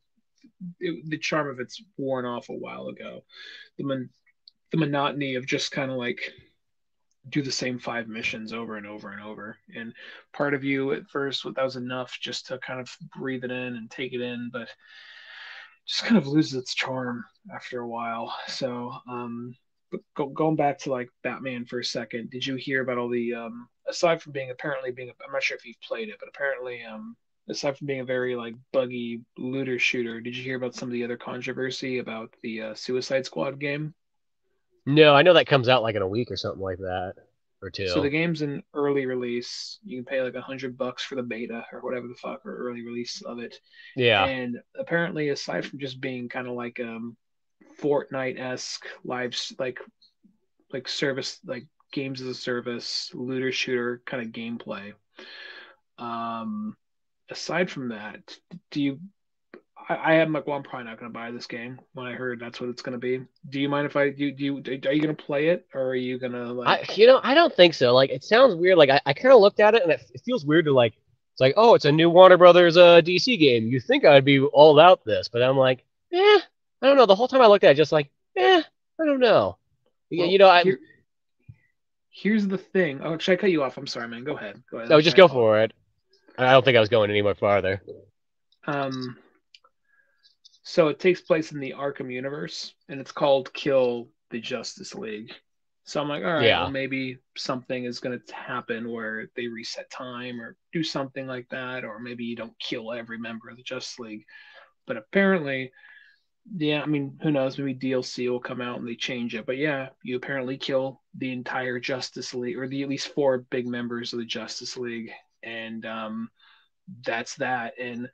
the charm of it's worn off a while ago. The the monotony of just kind of like do the same five missions over and over and over. And part of you at first, that was enough just to kind of breathe it in and take it in, but just kind of loses its charm after a while. So, but going back to like Batman for a second, did you hear about all the aside from being I'm not sure if you've played it, but apparently aside from being a very like buggy looter shooter, did you hear about some of the other controversy about the Suicide Squad game? No, I know that comes out like in a week or something like that. or So the two. game's in early release. You can pay like $100 for the beta or whatever the fuck, or early release of it. Yeah. And apparently, aside from just being kind of like Fortnite-esque like service, like games as a service, looter shooter kind of gameplay. Um, aside from that, do you? I am like, well, I'm probably not going to buy this game when I heard that's what it's going to be. Do you mind if I do? Are you going to play it, or are you going to like? I don't think so. Like, it sounds weird. Like, I kind of looked at it, and it feels weird to like. It's like, oh, it's a new Warner Brothers DC game. You think I'd be all about this, but I'm like, I don't know. The whole time I looked at it, just like, I don't know. Yeah, Well, I here's the thing. Oh, should I cut you off? I'm sorry, man. Go ahead. Go ahead. no, just I go apologize. for it. I don't think I was going any much farther. Um, so it takes place in the Arkham universe, and it's called Kill the Justice League. So I'm like, all right, well, Yeah, maybe something is going to happen where they reset time or do something like that, or maybe you don't kill every member of the Justice League. But apparently, yeah, I mean, who knows? Maybe DLC will come out and they change it. But yeah, you apparently kill the entire Justice League, or the at least four big members of the Justice League, and that's that. And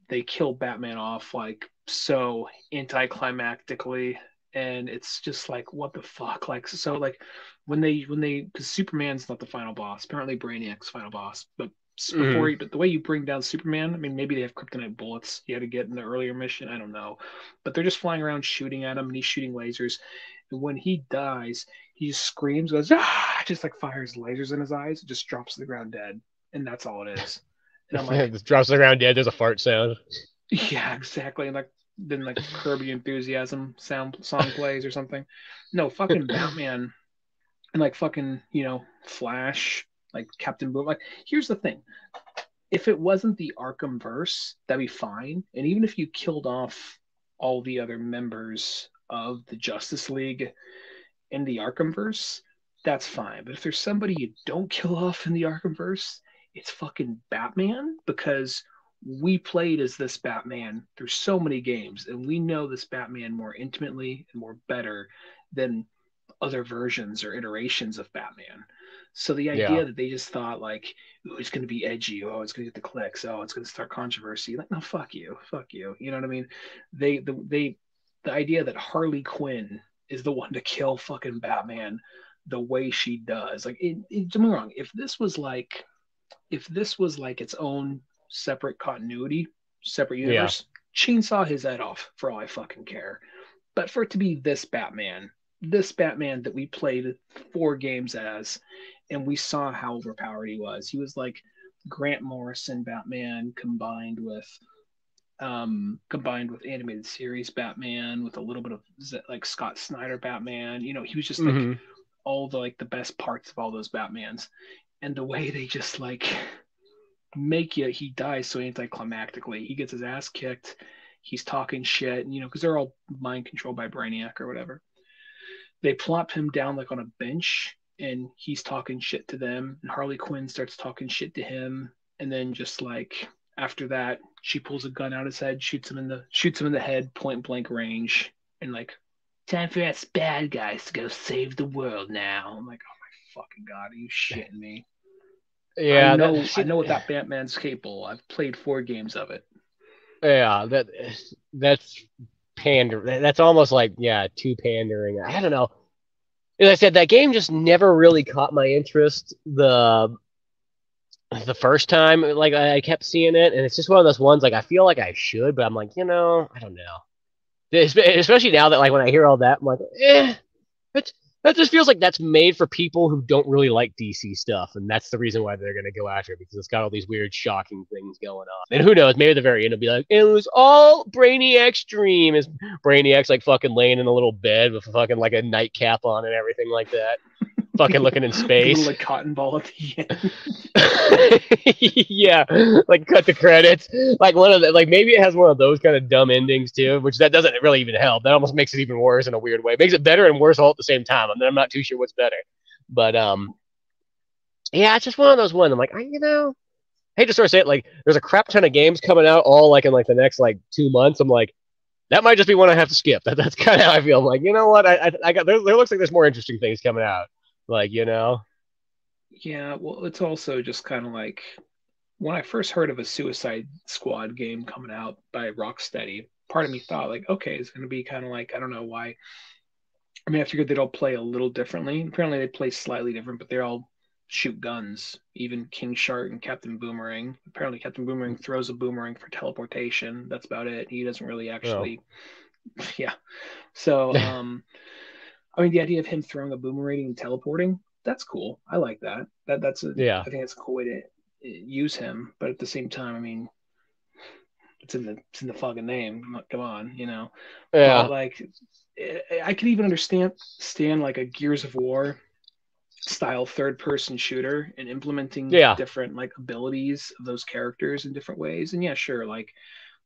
they kill Batman off like so anticlimactically, and it's just like, what the fuck? Like, so like when they because Superman's not the final boss. Apparently Brainiac's final boss, but hmm but the way you bring down Superman, I mean, maybe they have kryptonite bullets you had to get in the earlier mission. I don't know, but they're just flying around shooting at him, and he's shooting lasers. And when he dies, he screams, goes ah, just like fires lasers in his eyes, just drops to the ground dead, and that's all it is. And I'm like, Just drops around dead. There's a fart sound. yeah, exactly. And like then like Kirby Enthusiasm song plays or something. No, fucking Batman and like fucking, Flash, like Captain Boom. Like, here's the thing. If it wasn't the Arkham verse, that'd be fine. And even if you killed off all the other members of the Justice League in the Arkhamverse, that's fine. But if there's somebody you don't kill off in the Arkhamverse, it's fucking Batman, because we played as this Batman through so many games, and we know this Batman more intimately and more better than other versions or iterations of Batman. So the Yeah, idea that they just thought like, oh, it's going to be edgy, oh, it's going to get the clicks, oh, it's going to start controversy. Like, no, fuck you, fuck you. You know what I mean? The idea that Harley Quinn is the one to kill fucking Batman the way she does. Like, don't get me wrong. If this was like its own separate continuity, separate yeah, universe, chainsaw his head off for all I fucking care. But for it to be this Batman that we played 4 games as, and we saw how overpowered he was like Grant Morrison Batman combined with animated series Batman with a little bit of like Scott Snyder Batman. He was just like hmm all the best parts of all those Batmans. And the way they just like make you, he dies so anticlimactically. He gets his ass kicked. He's talking shit, because they're all mind controlled by Brainiac or whatever. They plop him down like on a bench, and he's talking shit to them. And Harley Quinn starts talking shit to him, and then just like after that, she pulls a gun out his head, shoots him in the head, point blank range, and like, time for us bad guys to go save the world now. I'm like, oh my fucking god, are you shitting me? I yeah. know, I know what that Batman's capable. I've played 4 games of it. Yeah, that's pander. That's almost like too pandering. I don't know. As I said, that game just never really caught my interest the first time. Like, I kept seeing it, and it's just one of those ones. Like, I feel like I should, but I'm like, I don't know. Especially now that, like, when I hear all that, I'm like, That, that just feels like that's made for people who don't really like DC stuff, and that's the reason why they're going to go after it, because it's got all these weird, shocking things going on. And who knows, maybe at the very end it'll be like, it was all Brainiac's dream. Is Brainiac's like fucking laying in a little bed with fucking like a nightcap on and everything like that, fucking looking in The little space. like cotton ball at the end. Yeah, like cut the credits. Like one of the, like maybe it has one of those kind of dumb endings too, which that doesn't really even help. That almost makes it even worse in a weird way. It makes it better and worse all at the same time. I'm not too sure what's better. But yeah, it's just one of those ones. I'm like, I hate to sort of say it, like there's a crap ton of games coming out all like in like the next like 2 months. I'm like, that might just be one I have to skip. That's kind of how I feel. I'm like, you know what? I got there looks like there's more interesting things coming out. Like, Yeah, well, it's also just kind of like when I first heard of a Suicide Squad game coming out by Rocksteady, part of me thought like, okay, it's going to be kind of like I don't know why. I mean, I figured they'd all play a little differently. Apparently, they play slightly different, but they all shoot guns. Even King Shark and Captain Boomerang. Apparently, Captain Boomerang throws a boomerang for teleportation. That's about it. He doesn't really Oh. actually. Yeah. So, I mean, the idea of him throwing a boomerang and teleporting, that's cool. I like that. Yeah. I think that's a cool way to use him. But at the same time, I mean, it's in the fucking name. Come on, you know. But Yeah. like, I could even stand like a Gears of War style third person shooter and implementing Yeah. different like abilities of those characters in different ways. And yeah, sure, like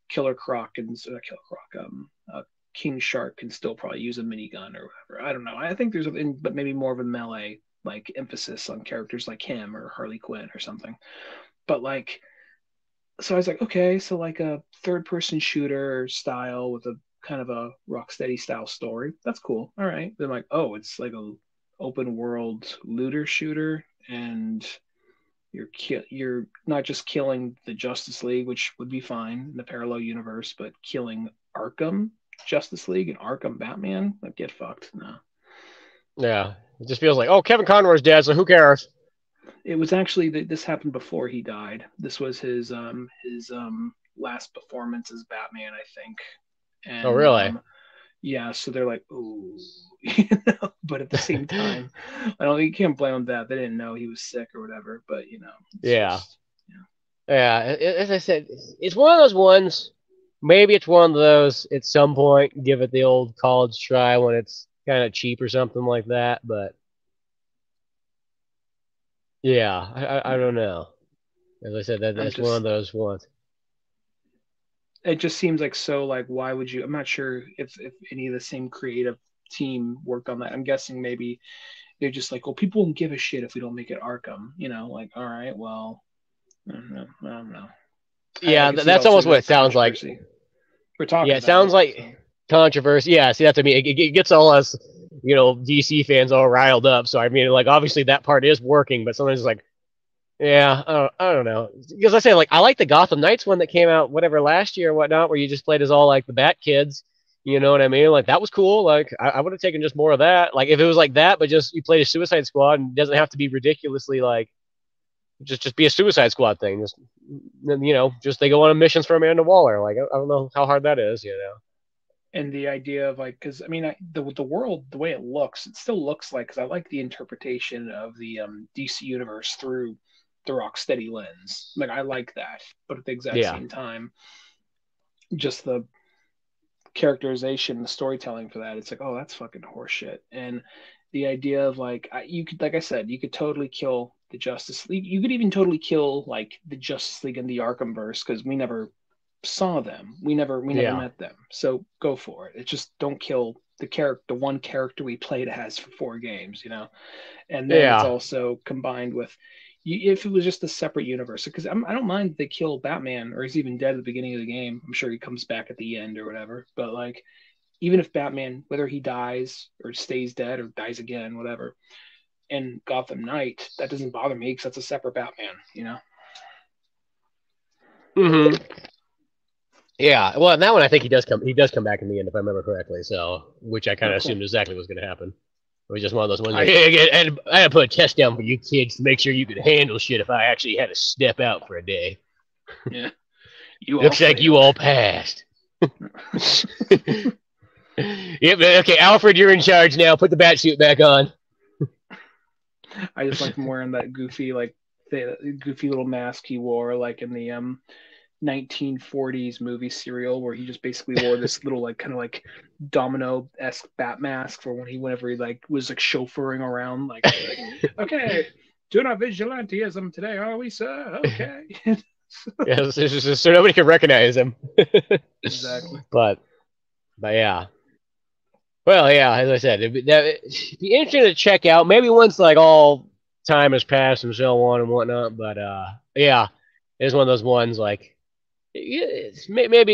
Killer Croc and Killer Croc, King Shark can still probably use a minigun or whatever. I don't know. I think but maybe more of a melee like emphasis on characters like him or Harley Quinn or something. But like, so I was like, okay, so like a third person shooter style with a kind of a Rocksteady style story. That's cool. All right. Then like, oh, it's like a open world looter shooter, and you're not just killing the Justice League, which would be fine in the parallel universe, but killing Arkham Justice League and Arkham Batman. Like, get fucked. No. Yeah. It just feels like, oh, Kevin Conroy's dead, so who cares? It was actually this happened before he died. This was his last performance as Batman, I think. Oh, And really? yeah, so they're like, ooh, but at the same time, I don't you can't blame them that they didn't know he was sick or whatever. But it's Yeah. just Yeah. As I said, it's one of those ones. Maybe it's one of those at some point, give it the old college try when it's kind of cheap or something like that. But yeah, I yeah. don't know. As I said, I'm that's one of just those ones. it just seems like so like why would you? I'm not sure if any of the same creative team worked on that. I'm guessing maybe they're just like, well, people won't give a shit if we don't make it Arkham. Like, all right, well, I don't know. I don't know. I Yeah, can see it that's also almost what like it sounds like. controversy. We're Yeah, talking it about sounds it, like so controversy. Yeah, see, that's what I mean. It gets all us, DC fans all riled up. So I mean, like, obviously that part is working, but sometimes it's like, yeah, I don't know. Because I say, like, I like the Gotham Knights one that came out, whatever, last year or whatnot, where you just played as all, like, the Bat Kids. You know what I mean? Like, that was cool. Like, I would have taken just more of that. Like, if it was like that, but just you played a Suicide Squad and it doesn't have to be ridiculously, like, just be a Suicide Squad thing. Just they go on missions for Amanda Waller. Like, I don't know how hard that is. and the idea of like because I mean the world the way it still looks like because I like the interpretation of the DC universe through the Rocksteady lens. Like I like that, but at the exact Yeah. same time, just the characterization, the storytelling for that, it's like, oh, that's fucking horseshit. And the idea of like, you could, like I said, you could totally kill the Justice League. You could even totally kill like the Justice League in the Arkhamverse because we never saw them. We never Yeah. met them. So go for it. It's just don't kill the one character we played as for 4 games. And then it's Yeah. also combined with if it was just a separate universe, because I don't mind if they kill Batman or he's even dead at the beginning of the game. I'm sure he comes back at the end or whatever. But like, even if Batman, whether he dies or stays dead or dies again, whatever, in Gotham Knight, that doesn't bother me because that's a separate Batman. Hmm. Yeah. Well, that one I think he does come. He does come back in the end, if I remember correctly. So, which I kind Oh, of cool. assumed exactly was going to happen. It was just one of those ones. Like, I hey, I had to put a test down for you kids to make sure you could handle shit if I actually had to step out for a day. yeah, you all Looks like you failed. all passed. Yep. Okay, Alfred, you're in charge now. Put the bat suit back on. I just like him wearing that goofy like the goofy little mask he wore like in the 1940s movie Serial, where he just basically wore this little like kind of like domino-esque bat mask for whenever he like was like chauffeuring around like okay, doing our vigilantism today, are we, sir? Okay. Yeah, so nobody can recognize him. Exactly. but yeah. Well, yeah, as I said, it'd be interesting to check out. Maybe once like all time has passed and so on and whatnot. But yeah, it's one of those ones like maybe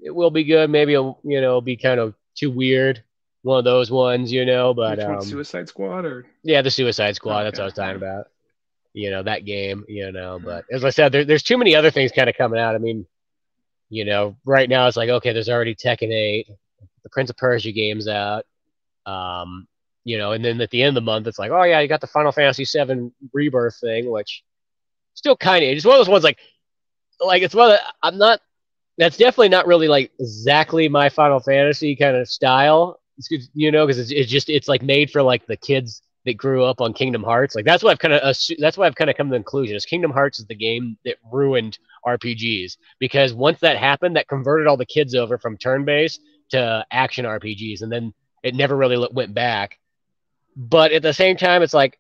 it will be good. Maybe it'll be kind of too weird. One of those ones. But Which one, Suicide Squad or? yeah, the Suicide Oh, Squad. That's what I okay, was talking yeah. about. that game, but as I said, there's too many other things kind of coming out. I mean, right now it's like, okay, there's already Tekken 8, the Prince of Persia game's out. And then at the end of the month, it's like, oh yeah, you got the Final Fantasy VII Rebirth thing, which still kind of, it's one of those ones like it's one of I'm not, that's definitely not really like exactly my Final Fantasy kind of style, because it's like made for like the kids that grew up on Kingdom Hearts. Like that's why I've kind of come to the conclusion is Kingdom Hearts is the game that ruined RPGs, because once that happened, that converted all the kids over from turn-based to action RPGs, and then it never really went back. But at the same time, it's like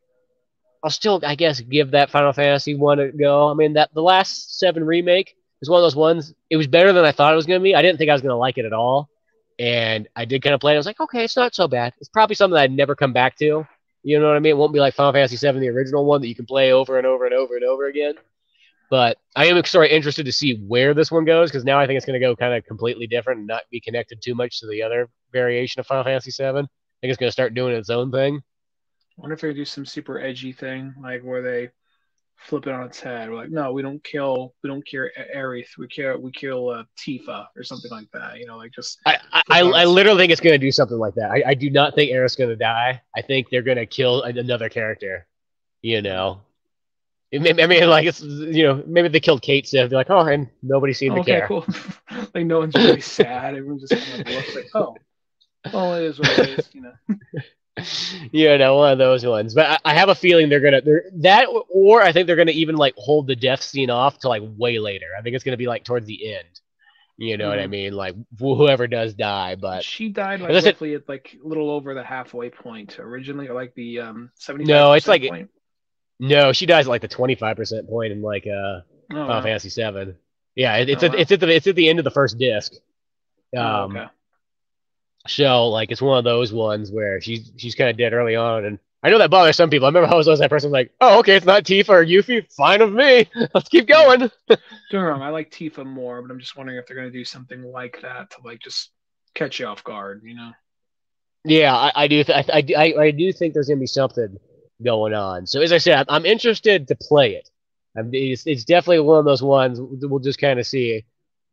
I'll still, I guess, give that Final Fantasy one a go. I mean, that the last 7 remake is one of those ones. It was better than I thought it was going to be. I didn't think I was going to like it at all, and I did kind of play it. I was like, okay, it's not so bad. It's probably something that I'd never come back to. You know what I mean? It won't be like Final Fantasy VII, the original one that you can play over and over and over and over again. But I am sort of interested to see where this one goes, because now I think it's going to go kind of completely different and not be connected too much to the other variation of Final Fantasy VII. I think it's going to start doing its own thing. I wonder if they do some super edgy thing, like where they flip it on its head. We're like, no, we don't kill Aerith, we kill Tifa or something like that. Like just. I literally think it's going to do something like that. I do not think Aerith's going to die. I think they're going to kill another character. I mean, like it's maybe they killed Kate Sith. They're like, oh, and nobody seemed to care. Cool. Like no one's really sad. Everyone just kind of looks like, oh, well, it is what it is. One of those ones. But I have a feeling they're that, or I think they're gonna even like hold the death scene off to like way later. I think it's gonna be like towards the end. You know what I mean? Like whoever does die, but she died like roughly at like a little over the halfway point originally, or like the 75%. No, it's like point. No, she dies at like the 25% point in like Final Fantasy VII. Yeah, it's at the end of the first disc. Okay. So like it's one of those ones where she's kind of dead early on, and I know that bothers some people. I remember I was that person like, oh, okay, it's not Tifa or Yuffie, fine with me. Let's keep going. Don't get me wrong, I like Tifa more, but I'm just wondering if they're gonna do something like that to like just catch you off guard, Yeah, I do. I do think there's gonna be something going on. So as I said, I'm interested to play it. It's definitely one of those ones we'll just kind of see.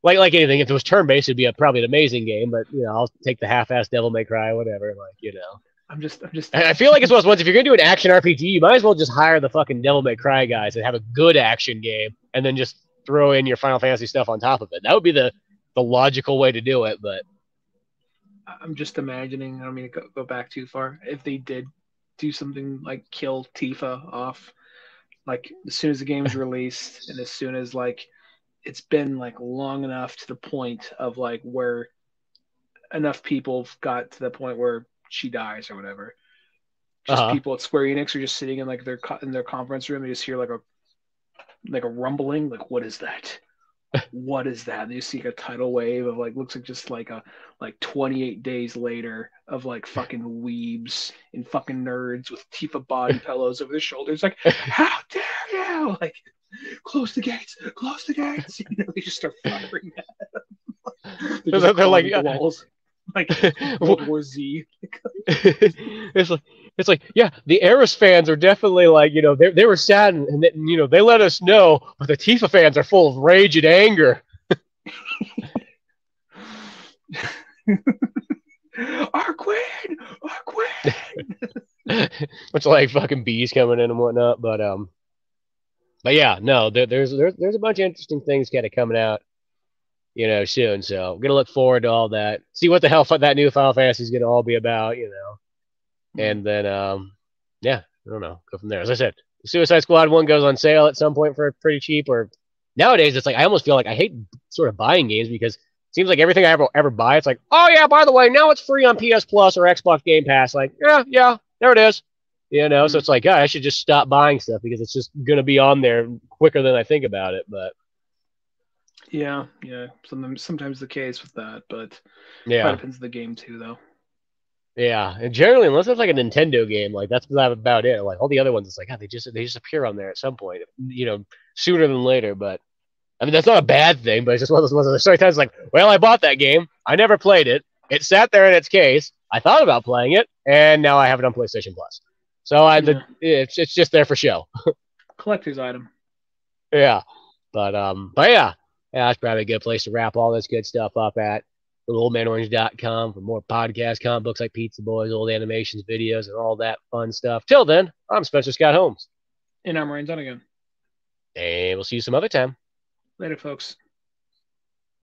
Like anything, if it was turn-based, it'd be probably an amazing game. But I'll take the half-ass Devil May Cry, whatever. I'm just. I feel like it's one of those ones. If you're gonna do an action RPG, you might as well just hire the fucking Devil May Cry guys and have a good action game, and then just throw in your Final Fantasy stuff on top of it. That would be the logical way to do it. But I'm just imagining. I don't mean to go back too far. If they did do something like kill Tifa off, like as soon as the game's released, and as soon as like it's been like long enough to the point of like where enough people got to the point where she dies or whatever. Just people at Square Enix are just sitting in like in their conference room. They just hear like a rumbling. Like, what is that? What is that? And you see a tidal wave of like looks like just like 28 days later of like fucking weebs and fucking nerds with Tifa body pillows over their shoulders. Like, how dare you? Like, close the gates. They just start firing at them. They're like walls. Like World War Z. It's like, yeah, the Eris fans are definitely like, they were sad and they let us know, but the Tifa fans are full of rage and anger. Our queen. It's like fucking bees coming in and whatnot, but yeah, no, there's a bunch of interesting things kind of coming out, soon. So I'm gonna look forward to all that. See what the hell that new Final Fantasy is gonna all be about, and then yeah, I don't know, go from there. As I said, Suicide Squad 1 goes on sale at some point for pretty cheap. Or nowadays, it's like I almost feel like I hate sort of buying games because it seems like everything I ever buy, it's like, oh yeah, by the way, now it's free on PS Plus or Xbox Game Pass. Like, yeah, there it is. So it's like, God, I should just stop buying stuff because it's just gonna be on there quicker than I think about it. But yeah, sometimes the case with that, but yeah, it depends on the game too, though. Yeah, and generally, unless it's like a Nintendo game, like that's about it. Like all the other ones, it's like, God, they just appear on there at some point, sooner than later. But I mean, that's not a bad thing, but it's just one of those ones that sometimes like, well, I bought that game, I never played it, it sat there in its case, I thought about playing it, and now I have it on PlayStation Plus. So it's just there for show. collector's item. Yeah. But yeah, that's probably a good place to wrap all this good stuff up at. LittleOldManOrange.com for more podcasts, comic books like Pizza Boys, old animations, videos, and all that fun stuff. Till then, I'm Spencer Scott Holmes. And I'm Ryan Dunnigan. And we'll see you some other time. Later, folks.